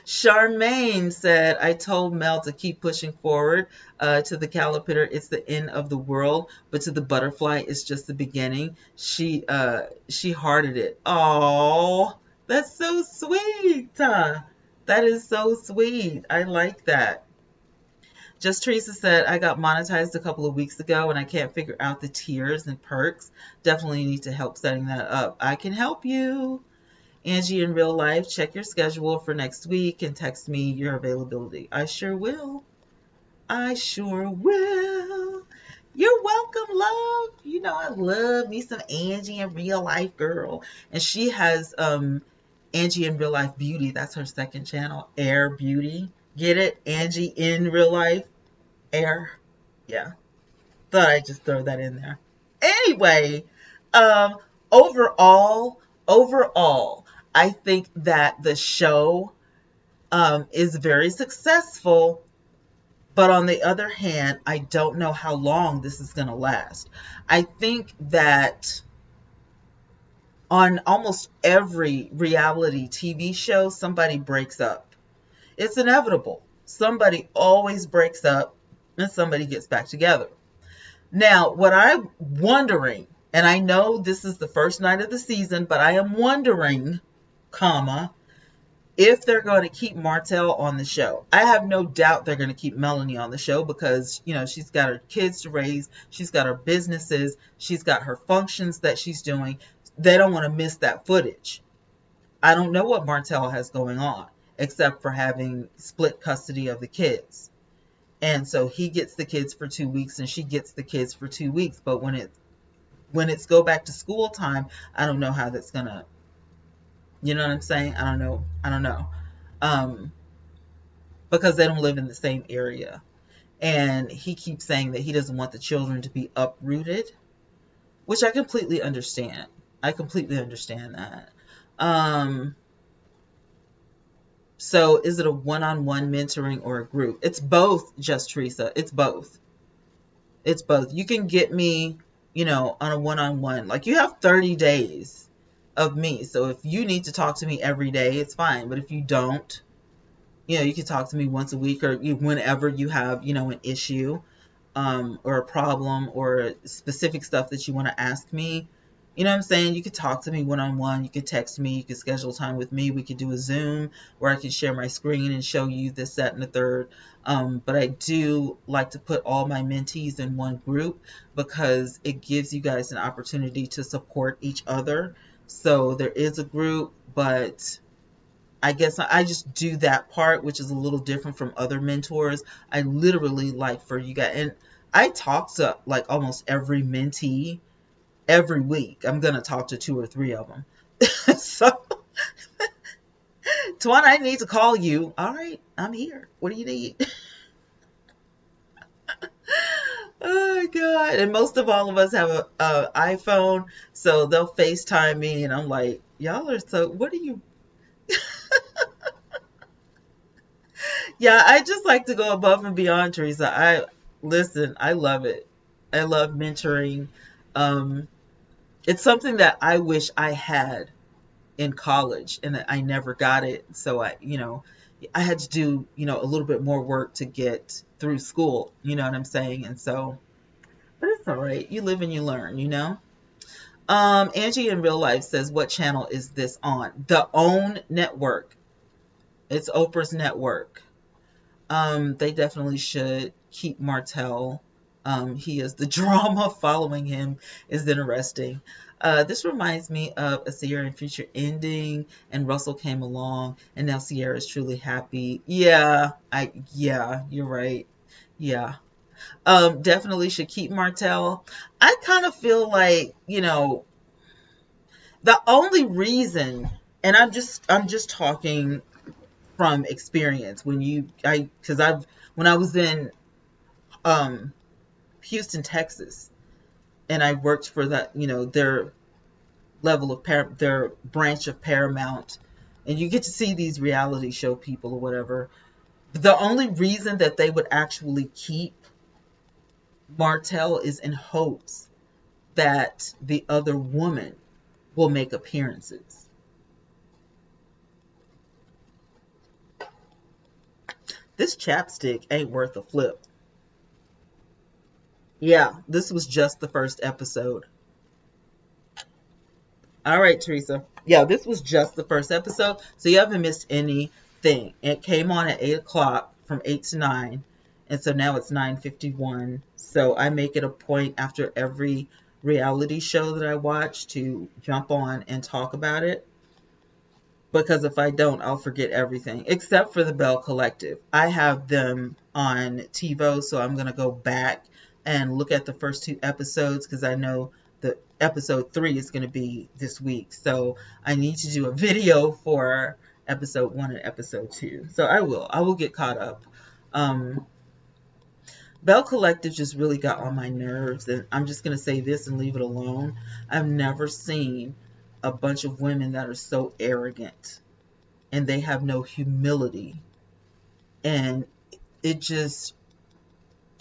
Charmaine said, I told Mel to keep pushing forward. To the caterpillar, it's the end of the world, but to the butterfly, it's just the beginning. She hearted it. Oh, that's so sweet. That is so sweet. I like that. Just Teresa said, I got monetized a couple of weeks ago and I can't figure out the tiers and perks. Definitely need to help setting that up. I can help you. Angie, in real life, check your schedule for next week and text me your availability. I sure will. I sure will. You're welcome, love. I love me some Angie in real life, girl. And she has Angie in real life beauty. That's her second channel, Air Beauty. Get it? Angie in real life, Air. Yeah. Thought I'd just throw that in there. Anyway, um, overall, I think that the show is very successful, but on the other hand, I don't know how long this is going to last. I think that on almost every reality TV show, somebody breaks up. It's inevitable. Somebody always breaks up and somebody gets back together. Now, what I'm wondering, and I know this is the first night of the season, but I am wondering, if they're going to keep Martell on the show. I have no doubt they're going to keep Melanie on the show because, she's got her kids to raise. She's got her businesses. She's got her functions that she's doing. They don't want to miss that footage. I don't know what Martell has going on, except for having split custody of the kids. And so he gets the kids for 2 weeks and she gets the kids for 2 weeks. But when it's go back to school time, I don't know how that's gonna, you know what I'm saying? I don't know. Because they don't live in the same area. And he keeps saying that he doesn't want the children to be uprooted, which I completely understand. I completely understand that. So is it a one-on-one mentoring or a group? It's both, Just Teresa. It's both. It's both. You can get me, on a one-on-one. Like, you have 30 days of me. So if you need to talk to me every day, it's fine. But if you don't, you can talk to me once a week or whenever you have, an issue or a problem or specific stuff that you want to ask me. You know what I'm saying? You could talk to me one-on-one. You could text me. You could schedule time with me. We could do a Zoom where I can share my screen and show you this, that, and the third. But I do like to put all my mentees in one group because it gives you guys an opportunity to support each other. So there is a group, but I guess I just do that part, which is a little different from other mentors. I literally like for you guys, and I talk to like almost every mentee every week. I'm going to talk to 2 or 3 of them. So, Twan, I need to call you. All right, I'm here. What do you need? Oh, God. And most of all of us have a iPhone, so they'll FaceTime me, and I'm like, y'all are so, what are you? Yeah, I just like to go above and beyond, Teresa. I love it. I love mentoring. It's something that I wish I had in college and that I never got it. So I had to do, a little bit more work to get through school. You know what I'm saying? And so, but it's all right. You live and you learn. Angie in real life says, what channel is this on? The OWN network. It's Oprah's network. They definitely should keep Martell. He is the drama following him is interesting. This reminds me of a Sierra and Future ending, and Russell came along, and now Sierra is truly happy. Yeah, you're right. Yeah. Definitely should keep Martell. I kind of feel like, the only reason, and I'm just talking from experience because When I was in um, Houston, Texas, and I worked for that, their level of their branch of Paramount, and you get to see these reality show people or whatever. The only reason that they would actually keep Martell is in hopes that the other woman will make appearances. This chapstick ain't worth a flip. Yeah, this was just the first episode. All right, Teresa. Yeah, this was just the first episode, so you haven't missed anything. It came on at 8 o'clock from 8 to 9, and so now it's 9:51. So I make it a point after every reality show that I watch to jump on and talk about it. Because if I don't, I'll forget everything, except for the Bell Collective. I have them on TiVo, so I'm going to go back and look at the first two episodes because I know the episode 3 is going to be this week. So I need to do a video for episode 1 and episode 2. So I will get caught up. Bell Collective just really got on my nerves, and I'm just going to say this and leave it alone. I've never seen a bunch of women that are so arrogant, and they have no humility, and it just,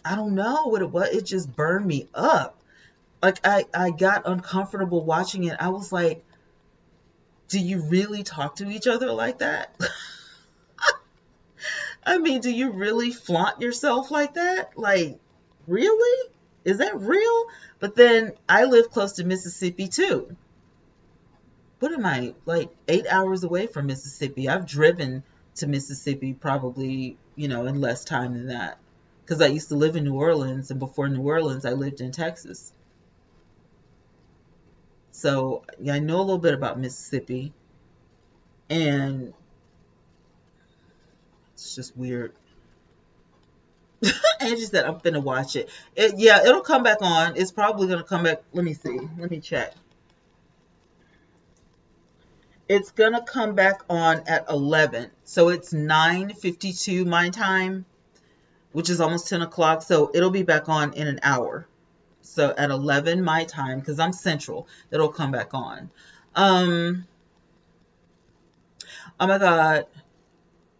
I don't know what it was, it just burned me up. Like, I got uncomfortable watching it. I was like, do you really talk to each other like that? I mean, do you really flaunt yourself like that? Like, really? Is that real? But then I live close to Mississippi too. What am I, like 8 hours away from Mississippi? I've driven to Mississippi probably, in less time than that. Because I used to live in New Orleans, and before New Orleans, I lived in Texas. So yeah, I know a little bit about Mississippi, and it's just weird. Angie said, I'm finna watch it. Yeah, it'll come back on. It's probably going to come back. Let me see. Let me check. It's going to come back on at 11. So it's 9:52 my time, which is almost 10 o'clock. So it'll be back on in an hour. So at 11 my time, because I'm central, it'll come back on. Oh my God.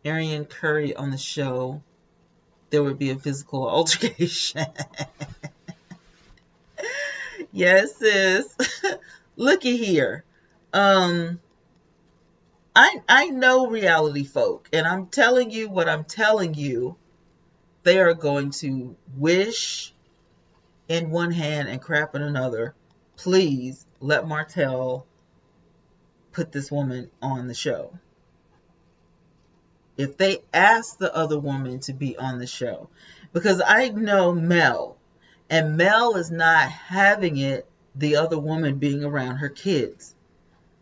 Arian Curry on the show. There would be a physical altercation. Yes, sis. Looky here. I know reality folk, and I'm telling you what I'm telling you. They are going to wish in one hand and crap in another. Please let Martell put this woman on the show. If they ask the other woman to be on the show, because I know Mel, and Mel is not having it, the other woman being around her kids.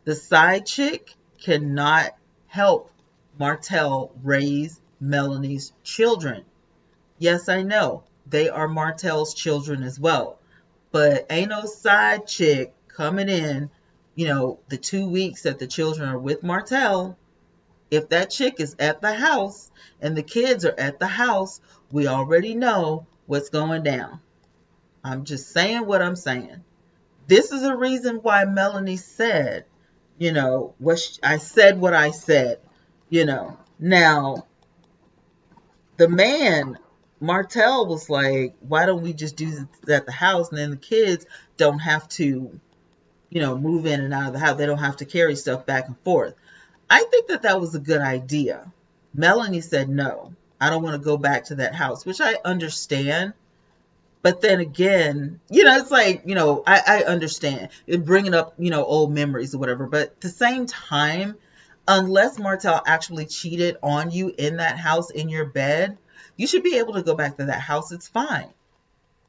The side chick cannot help Martell raise Melanie's children. Yes, I know, they are Martell's children as well, but ain't no side chick coming in, the 2 weeks that the children are with Martell. If that chick is at the house and the kids are at the house, we already know what's going down. I'm just saying what I'm saying. This is a reason why Melanie said, I said what I said, Now, the man, Martell, was like, why don't we just do this at the house, and then the kids don't have to, move in and out of the house. They don't have to carry stuff back and forth. I think that was a good idea. Melanie said, no, I don't want to go back to that house, which I understand. But then again, it's like, I understand it bringing up, old memories or whatever. But at the same time, unless Martell actually cheated on you in that house, in your bed, you should be able to go back to that house. It's fine.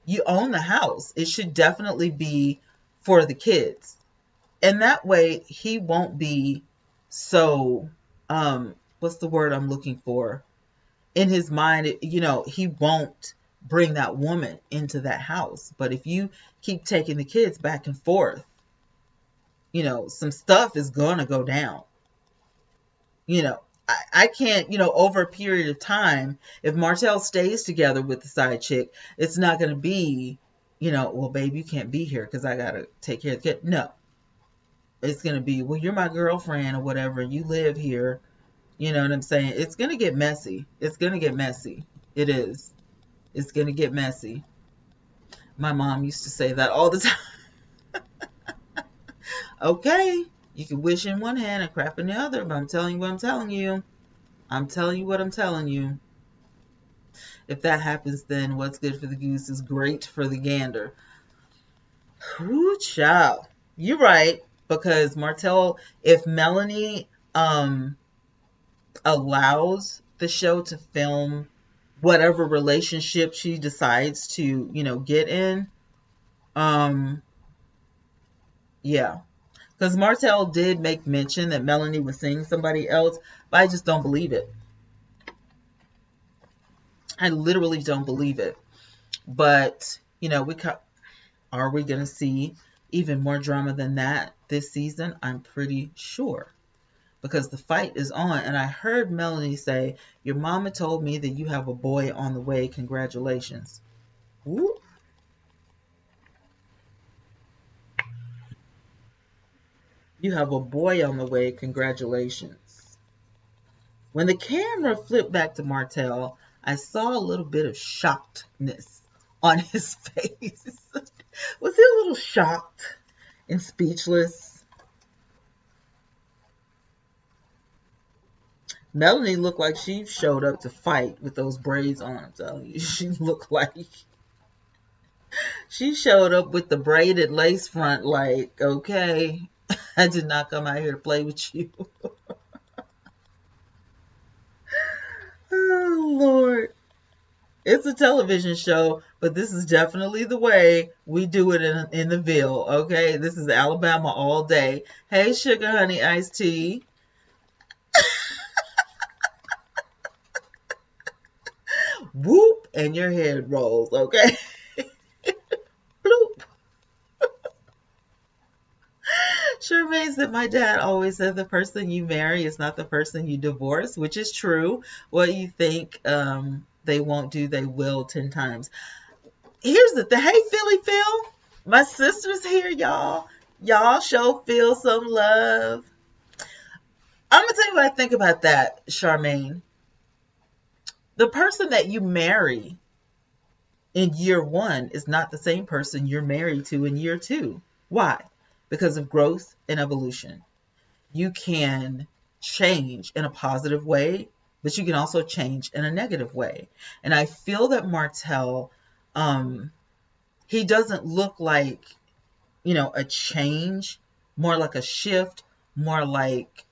You own the house. It should definitely be for the kids. And that way he won't be so, what's the word I'm looking for? In his mind, he won't bring that woman into that house. But if you keep taking the kids back and forth, some stuff is going to go down. I can't, over a period of time, if Martell stays together with the side chick, it's not going to be, well, babe, you can't be here because I got to take care of the kid. No, it's going to be, well, you're my girlfriend or whatever. You live here. You know what I'm saying? It's going to get messy. It's going to get messy. It is. It's going to get messy. My mom used to say that all the time. Okay, you can wish in one hand and crap in the other, but I'm telling you what I'm telling you. I'm telling you what I'm telling you. If that happens, then what's good for the goose is great for the gander. Whoo, child. You're right, because Martell, if Melanie allows the show to film whatever relationship she decides to, get in, yeah. Because Martell did make mention that Melanie was seeing somebody else, but I just don't believe it. I literally don't believe it. But, are we going to see even more drama than that this season? I'm pretty sure. Because the fight is on. And I heard Melanie say, your mama told me that you have a boy on the way. Congratulations. Woo. You have a boy on the way. Congratulations. When the camera flipped back to Martell, I saw a little bit of shockedness on his face. Was he a little shocked and speechless? Melanie looked like she showed up to fight with those braids on. I'm telling you, she looked like she showed up with the braided lace front. Like, okay, I did not come out here to play with you. Oh, Lord. It's a television show, but this is definitely the way we do it in the Ville, okay? This is Alabama all day. Hey, sugar, honey, iced tea. Whoop, and your head rolls, okay? Bloop. Charmaine said, my dad always said the person you marry is not the person you divorce, which is true. What you think they won't do, they will 10 times. Here's the thing. Hey, Philly Phil. My sister's here, y'all. Y'all show Phil some love. I'm going to tell you what I think about that, Charmaine. The person that you marry in year 1 is not the same person you're married to in year 2. Why? Because of growth and evolution. You can change in a positive way, but you can also change in a negative way. And I feel that Martell, he doesn't look like, a change, more like a shift, more like,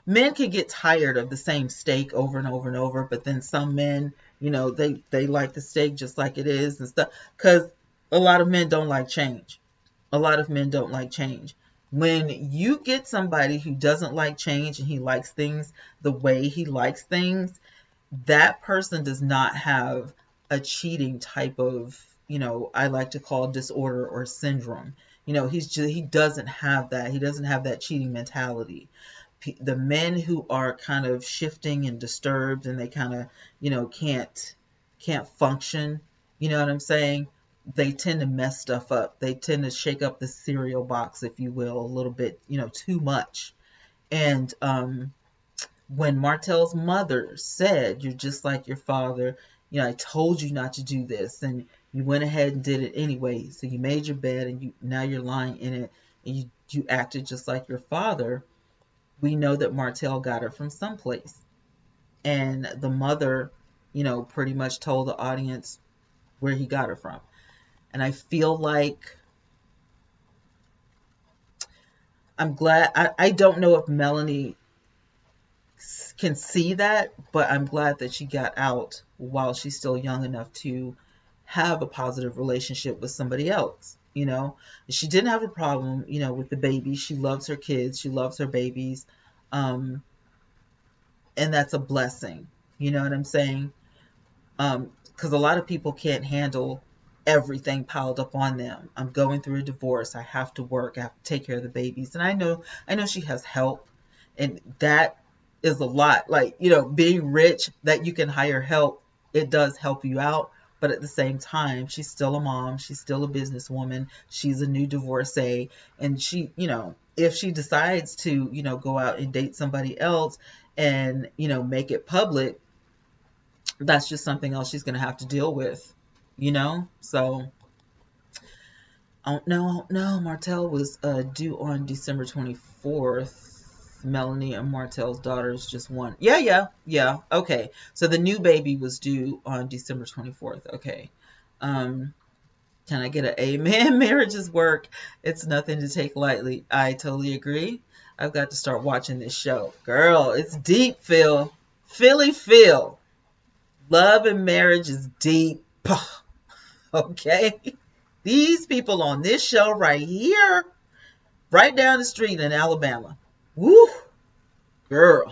men can get tired of the same steak over and over and over, but then some men, they like the steak just like it is and stuff, because a lot of men don't like change. A lot of men don't like change. When you get somebody who doesn't like change and he likes things the way he likes things, that person does not have a cheating type of, I like to call disorder or syndrome. He doesn't have that. He doesn't have that cheating mentality. The men who are kind of shifting and disturbed and they kind of, can't function, you know what I'm saying? They tend to mess stuff up. They tend to shake up the cereal box, if you will, a little bit, too much. And when Martell's mother said, you're just like your father, I told you not to do this, and you went ahead and did it anyway. So you made your bed and now you're lying in it and you acted just like your father. We know that Martell got her from someplace. And the mother, pretty much told the audience where he got her from. And I feel like I'm glad. I don't know if Melanie can see that, but I'm glad that she got out while she's still young enough to have a positive relationship with somebody else. She didn't have a problem, with the baby. She loves her kids. She loves her babies. And that's a blessing. You know what I'm saying? Because a lot of people can't handle everything piled up on them. I'm going through a divorce. I have to work. I have to take care of the babies. And I know she has help. And that is a lot. Like, being rich, that you can hire help, it does help you out. But at the same time, she's still a mom. She's still a businesswoman. She's a new divorcee. And she, if she decides to, go out and date somebody else and, make it public, that's just something else she's going to have to deal with, So, I don't know. Martell was due on December 24th. Melanie and Martell's daughters just one. Yeah. Okay. So the new baby was due on December 24th. Okay. Can I get an amen? Marriages work. It's nothing to take lightly. I totally agree. I've got to start watching this show. Girl, it's deep, Phil. Phil. Love and marriage is deep. Okay. These people on this show right here, right down the street in Alabama. Woo, girl.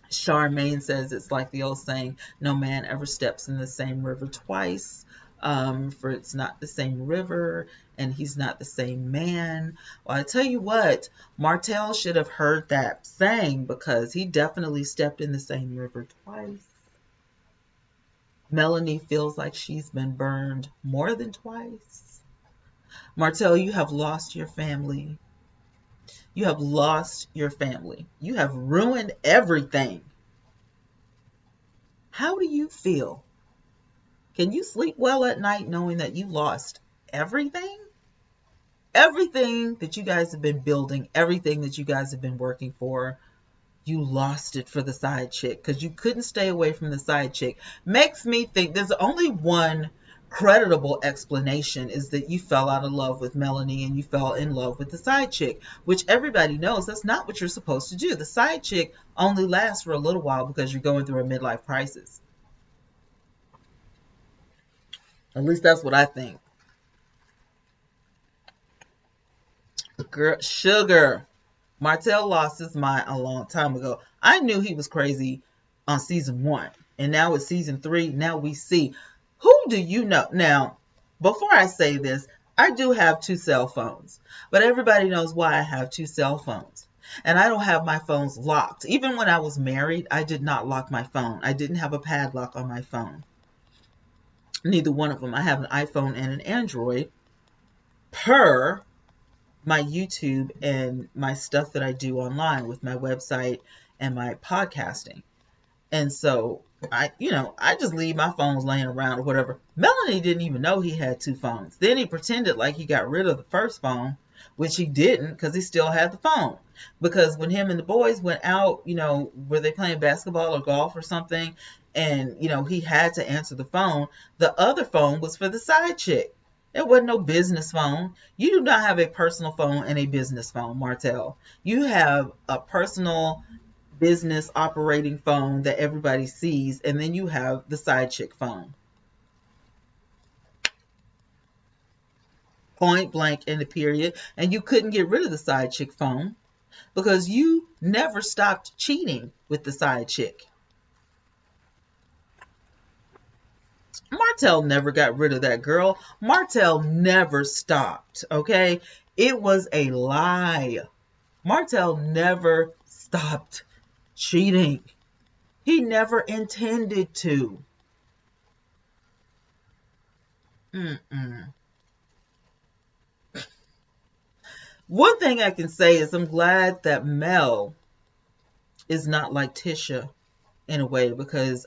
Charmaine says it's like the old saying, no man ever steps in the same river twice, for it's not the same river and he's not the same man. Well, I tell you what, Martell should have heard that saying, because he definitely stepped in the same river twice. Melanie feels like she's been burned more than twice. Martell, you have lost your family. You have lost your family. You have ruined everything. How do you feel? Can you sleep well at night knowing that you lost everything? Everything that you guys have been building, everything that you guys have been working for, you lost it for the side chick because you couldn't stay away from the side chick. Makes me think there's only one creditable explanation, is that you fell out of love with Melanie and you fell in love with the side chick, which everybody knows that's not what you're supposed to do. The side chick only lasts for a little while because you're going through a midlife crisis. At least that's what I think. Girl, sugar. Martell lost his mind a long time ago. I knew he was crazy on season 1. And now it's season 3. Now we see. Who do you know? Now, before I say this, I do have 2 cell phones. But everybody knows why I have 2 cell phones. And I don't have my phones locked. Even when I was married, I did not lock my phone. I didn't have a padlock on my phone. Neither one of them. I have an iPhone and an Android, per my YouTube and my stuff that I do online with my website and my podcasting. And so I just leave my phones laying around or whatever. Melanie didn't even know he had 2 phones. Then he pretended like he got rid of the first phone, which he didn't, because he still had the phone. Because when him and the boys went out, were they playing basketball or golf or something, and, he had to answer the phone, the other phone was for the side chick. It wasn't no business phone. You do not have a personal phone and a business phone, Martell. You have a personal business operating phone that everybody sees, and then you have the side chick phone. Point blank in the period. And you couldn't get rid of the side chick phone because you never stopped cheating with the side chick. Martell never got rid of that girl. Martell never stopped, okay? It was a lie. Martell never stopped cheating. He never intended to. One thing I can say is I'm glad that Mel is not like Tisha in a way, because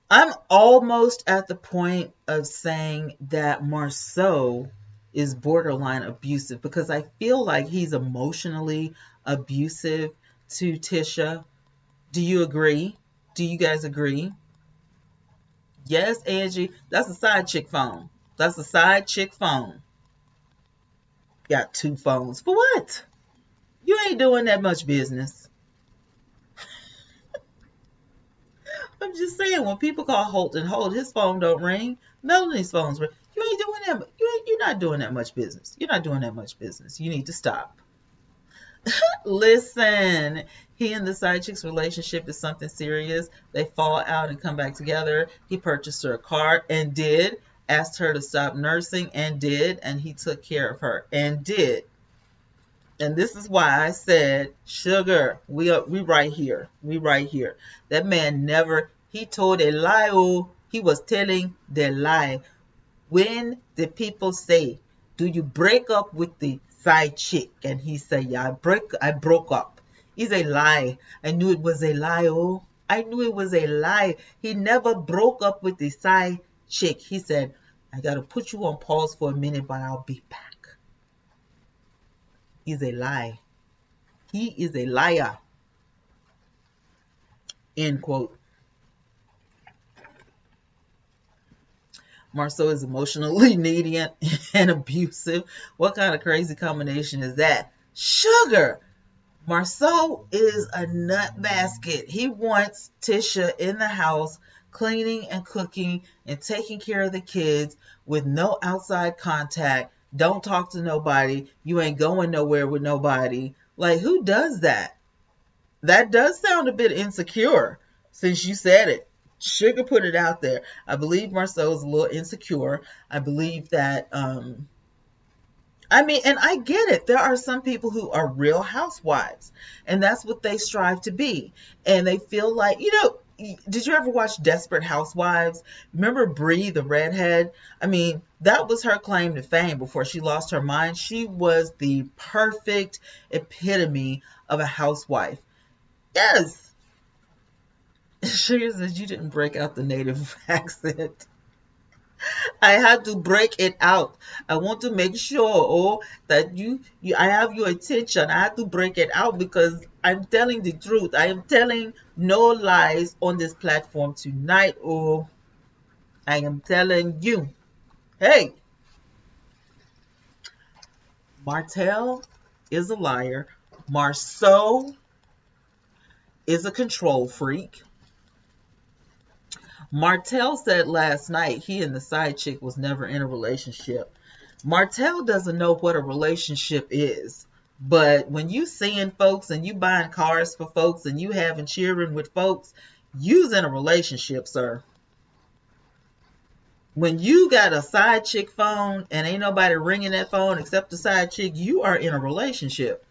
I'm almost at the point of saying that Marceau is borderline abusive, because I feel like he's emotionally abusive to Tisha. Do you agree? Do you guys agree? Yes, Angie, that's a side chick phone. That's a side chick phone. Got 2 phones. For what? You ain't doing that much business. I'm just saying, when people call Holt and Holt, his phone don't ring. Melanie's phone's ring. You ain't doing that. You're not doing that much business. You're not doing that much business. You need to stop. Listen, he and the side chick's relationship is something serious. They fall out and come back together. He purchased her a car and did. Asked her to stop nursing and did. And he took care of her and did. And this is why I said, Sugar, we right here. We right here. That man never, he told a lie. Oh, he was telling the lie. When the people say, do you break up with the side chick? And he said, yeah, I broke up. It's a lie. I knew it was a lie. Oh, I knew it was a lie. He never broke up with the side chick. He said, I got to put you on pause for a minute, but I'll be back. Is a lie. He is a liar. End quote. Marceau is emotionally needy and abusive. What kind of crazy combination is that? Sugar. Marceau is a nut basket. He wants Tisha in the house, cleaning and cooking and taking care of the kids with no outside contact. Don't talk to nobody. You ain't going nowhere with nobody. Like, who does that? That does sound a bit insecure since you said it. Sugar put it out there. I believe Marceau is a little insecure. I believe that, I mean, and I get it. There are some people who are real housewives, and that's what they strive to be. And they feel like, did you ever watch Desperate Housewives? Remember Bree, the redhead? I mean, that was her claim to fame before she lost her mind. She was the perfect epitome of a housewife. Yes. Sugar says you didn't break out the native accent. I had to break it out. I want to make sure, that I have your attention. I had to break it out because I'm telling the truth. I am telling no lies on this platform tonight. I am telling you. Hey, Martell is a liar. Marceau is a control freak. Martell said last night he and the side chick was never in a relationship. Martell doesn't know what a relationship is. But when you seeing folks and you buying cars for folks and you having children with folks, you's in a relationship, sir. When you got a side chick phone and ain't nobody ringing that phone except the side chick, you are in a relationship.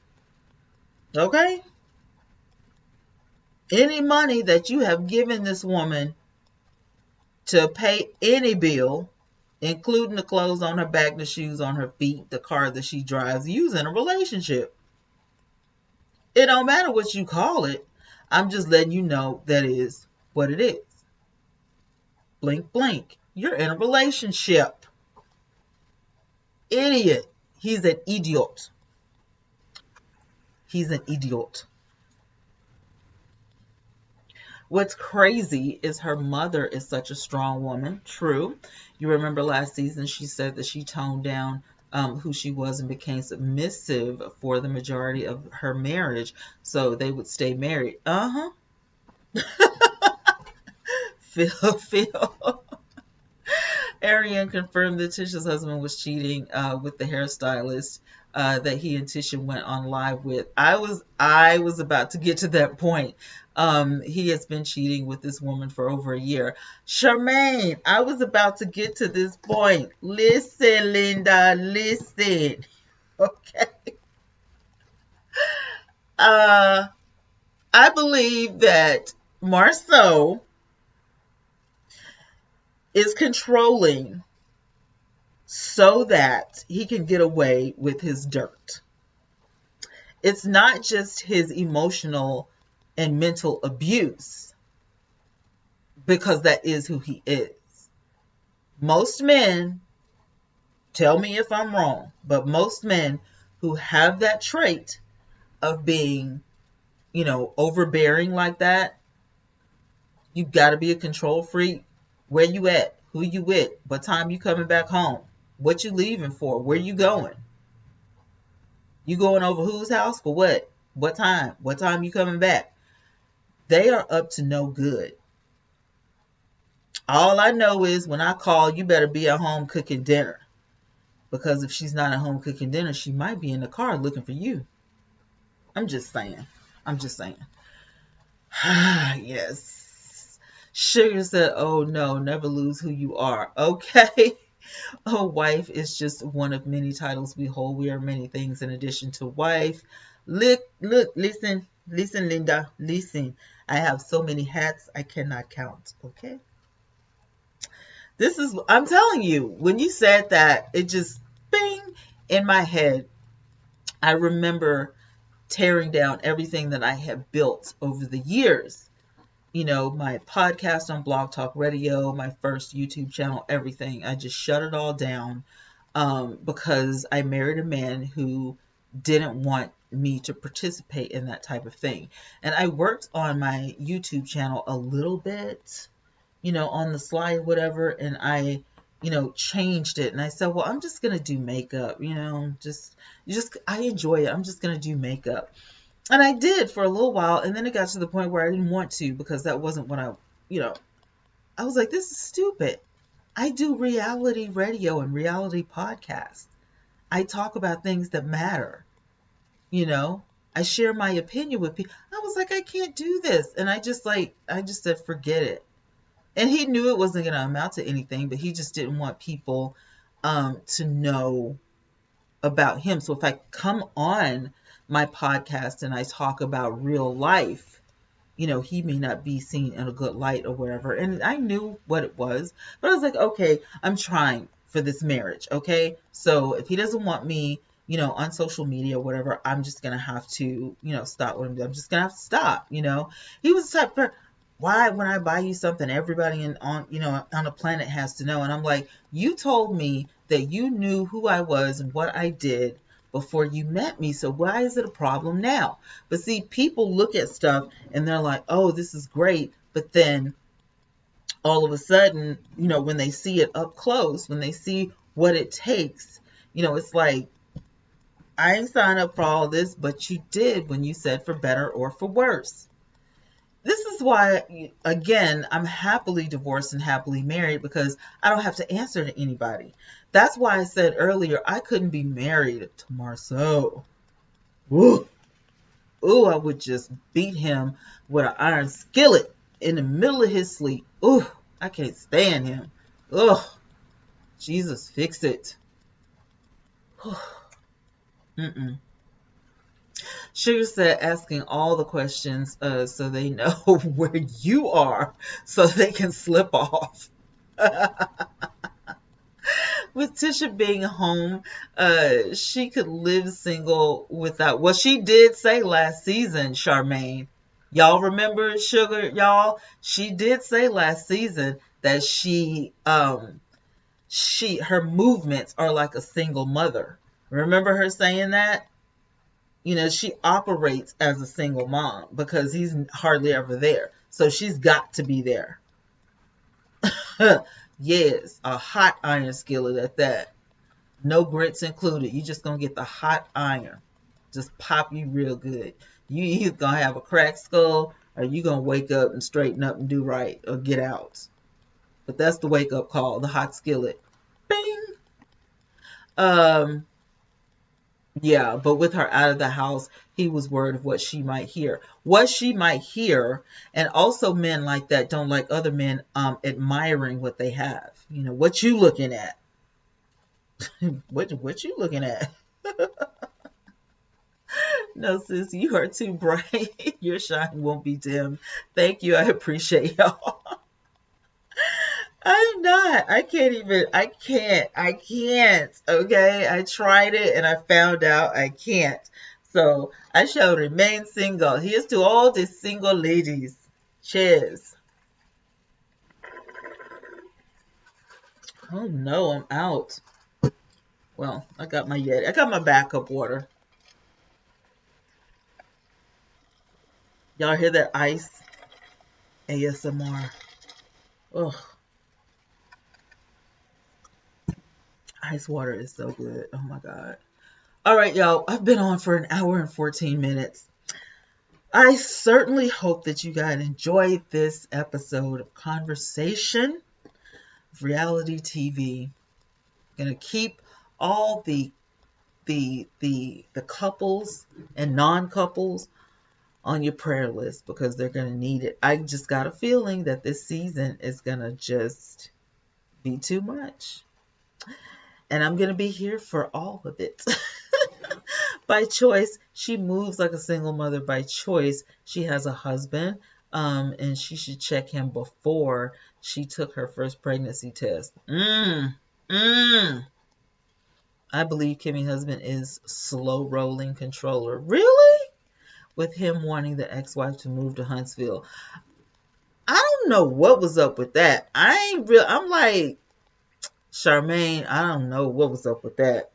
Okay? Any money that you have given this woman to pay any bill, including the clothes on her back, the shoes on her feet, the car that she drives, you's in a relationship. It don't matter what you call it. I'm just letting you know that is what it is. Blink, blink. You're in a relationship. Idiot. He's an idiot. He's an idiot. What's crazy is her mother is such a strong woman. True. You remember last season she said that she toned down who she was and became submissive for the majority of her marriage so they would stay married. Phil. Ariane confirmed that Tisha's husband was cheating with the hairstylist that he and Tisha went on live with. I was about to get to that point. He has been cheating with this woman for over a year. Charmaine, I was about to get to this point. Listen, Linda, listen. Okay. I believe that Marceau is controlling so that he can get away with his dirt. It's not just his emotional and mental abuse, because that is who he is. Most men, tell me if I'm wrong, but most men who have that trait of being, overbearing like that, you got to be a control freak. Where you at? Who you with? What time you coming back home? What you leaving for? Where you going? You going over whose house for what? What time? What time you coming back? They are up to no good. All I know is when I call, you better be at home cooking dinner. Because if she's not at home cooking dinner, she might be in the car looking for you. I'm just saying. Yes. Sugar said, oh no, never lose who you are. Okay. A wife is just one of many titles we hold. We are many things in addition to wife. Look, listen, Linda, listen. I have so many hats I cannot count. Okay. I'm telling you, when you said that, it just bing in my head. I remember tearing down everything that I had built over the years. My podcast on Blog Talk Radio, my first YouTube channel, everything. I just shut it all down because I married a man who didn't want me to participate in that type of thing. And I worked on my YouTube channel a little bit, on the slide, whatever, and I, changed it. And I said, well, I'm just going to do makeup, I enjoy it. I'm just going to do makeup. And I did for a little while. And then it got to the point where I didn't want to, because that wasn't what I was like, this is stupid. I do reality radio and reality podcasts. I talk about things that matter. I share my opinion with people. I was like, I can't do this. And I just said, forget it. And he knew it wasn't going to amount to anything, but he just didn't want people to know about him. So if I come on my podcast and I talk about real life, he may not be seen in a good light or whatever. And I knew what it was, but I was like, okay, I'm trying for this marriage. Okay. So if he doesn't want me, on social media or whatever, I'm just going to have to, stop what I'm doing. I'm just going to have to stop, He was the type of, why, when I buy you something, everybody on the planet has to know. And I'm like, you told me that you knew who I was and what I did before you met me. So why is it a problem now? But see, people look at stuff and they're like, oh, this is great. But then all of a sudden, when they see it up close, when they see what it takes, it's like, I ain't signed up for all this, but you did when you said for better or for worse. This is why, again, I'm happily divorced and happily married, because I don't have to answer to anybody. That's why I said earlier, I couldn't be married to Marceau. Ooh, I would just beat him with an iron skillet in the middle of his sleep. Ooh, I can't stand him. Ugh, Jesus, fix it. Mm-mm. Sugar said, asking all the questions so they know where you are so they can slip off. With Tisha being home, she could live single without, well, she did say last season, Charmaine. Y'all remember, Sugar, y'all? She did say last season that her movements are like a single mother. Remember her saying that? She operates as a single mom because he's hardly ever there. So she's got to be there. Yes, a hot iron skillet at that. No grits included. You just going to get the hot iron. Just pop you real good. You either going to have a cracked skull or you going to wake up and straighten up and do right or get out. But that's the wake up call, the hot skillet. Bing! Yeah, but with her out of the house, he was worried of what she might hear. What she might hear, and also men like that don't like other men admiring what they have. What you looking at? What you looking at? No, sis, you are too bright. Your shine won't be dim. Thank you. I appreciate y'all. I'm not. I can't. Okay. I tried it and I found out I can't. So I shall remain single. Here's to all the single ladies. Cheers. Oh no, I'm out. Well, I got my Yeti. I got my backup water. Y'all hear that ice? ASMR. Ugh. Ice water is so good. Oh my God. All right, y'all. I've been on for an hour and 14 minutes. I certainly hope that you guys enjoyed this episode of Conversation of Reality TV. I'm gonna keep all the couples and non-couples on your prayer list because they're gonna need it. I just got a feeling that this season is gonna just be too much. And I'm going to be here for all of it. By choice, she moves like a single mother by choice. She has a husband, and she should check him before she took her first pregnancy test. I believe Kimmy's husband is slow rolling controller. Really? With him wanting the ex-wife to move to Huntsville. I don't know what was up with that. I'm like, Charmaine, I don't know what was up with that.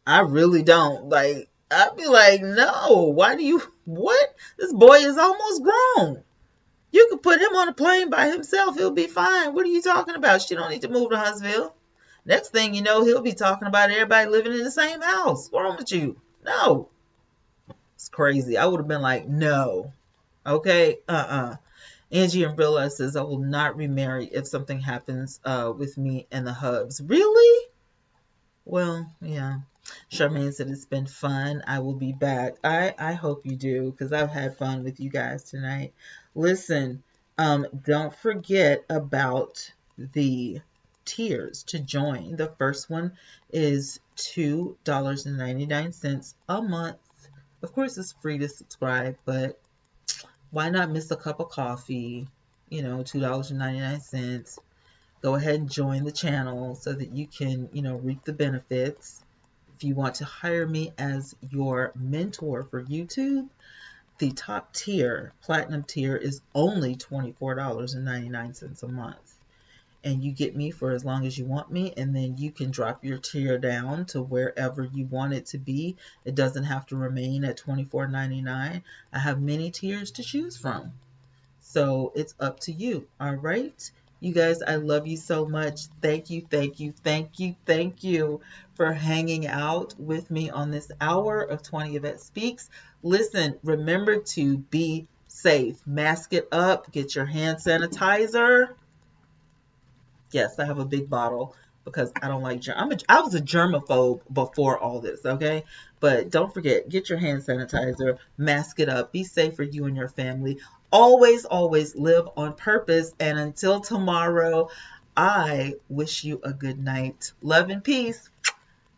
I really don't. Like, I'd be like, no, why do you, what? This boy is almost grown. You could put him on a plane by himself. He'll be fine. What are you talking about? She don't need to move to Huntsville. Next thing you know, he'll be talking about everybody living in the same house. What's wrong with you? No. It's crazy. I would have been like, no. Okay? Angie Umbrella says, I will not remarry if something happens with me and the hubs. Really? Well, yeah. Charmaine said it's been fun. I will be back. I hope you do, because I've had fun with you guys tonight. Listen, don't forget about the tiers to join. The first one is $2.99 a month. Of course, it's free to subscribe, but why not miss a cup of coffee? You know, $2.99. Go ahead and join the channel so that you can, reap the benefits. If you want to hire me as your mentor for YouTube, the top tier, platinum tier, is only $24.99 a month. And you get me for as long as you want me, and then you can drop your tier down to wherever you want it to be. It doesn't have to remain at $24.99. I have many tiers to choose from. So it's up to you. All right. You guys, I love you so much. Thank you, thank you, thank you, thank you for hanging out with me on this hour of 20 Yvette Speaks. Listen, remember to be safe. Mask it up. Get your hand sanitizer. Yes, I have a big bottle because I don't like germs. I was a germaphobe before all this, okay? But don't forget, get your hand sanitizer, mask it up, be safe for you and your family. Always, always live on purpose. And until tomorrow, I wish you a good night. Love and peace.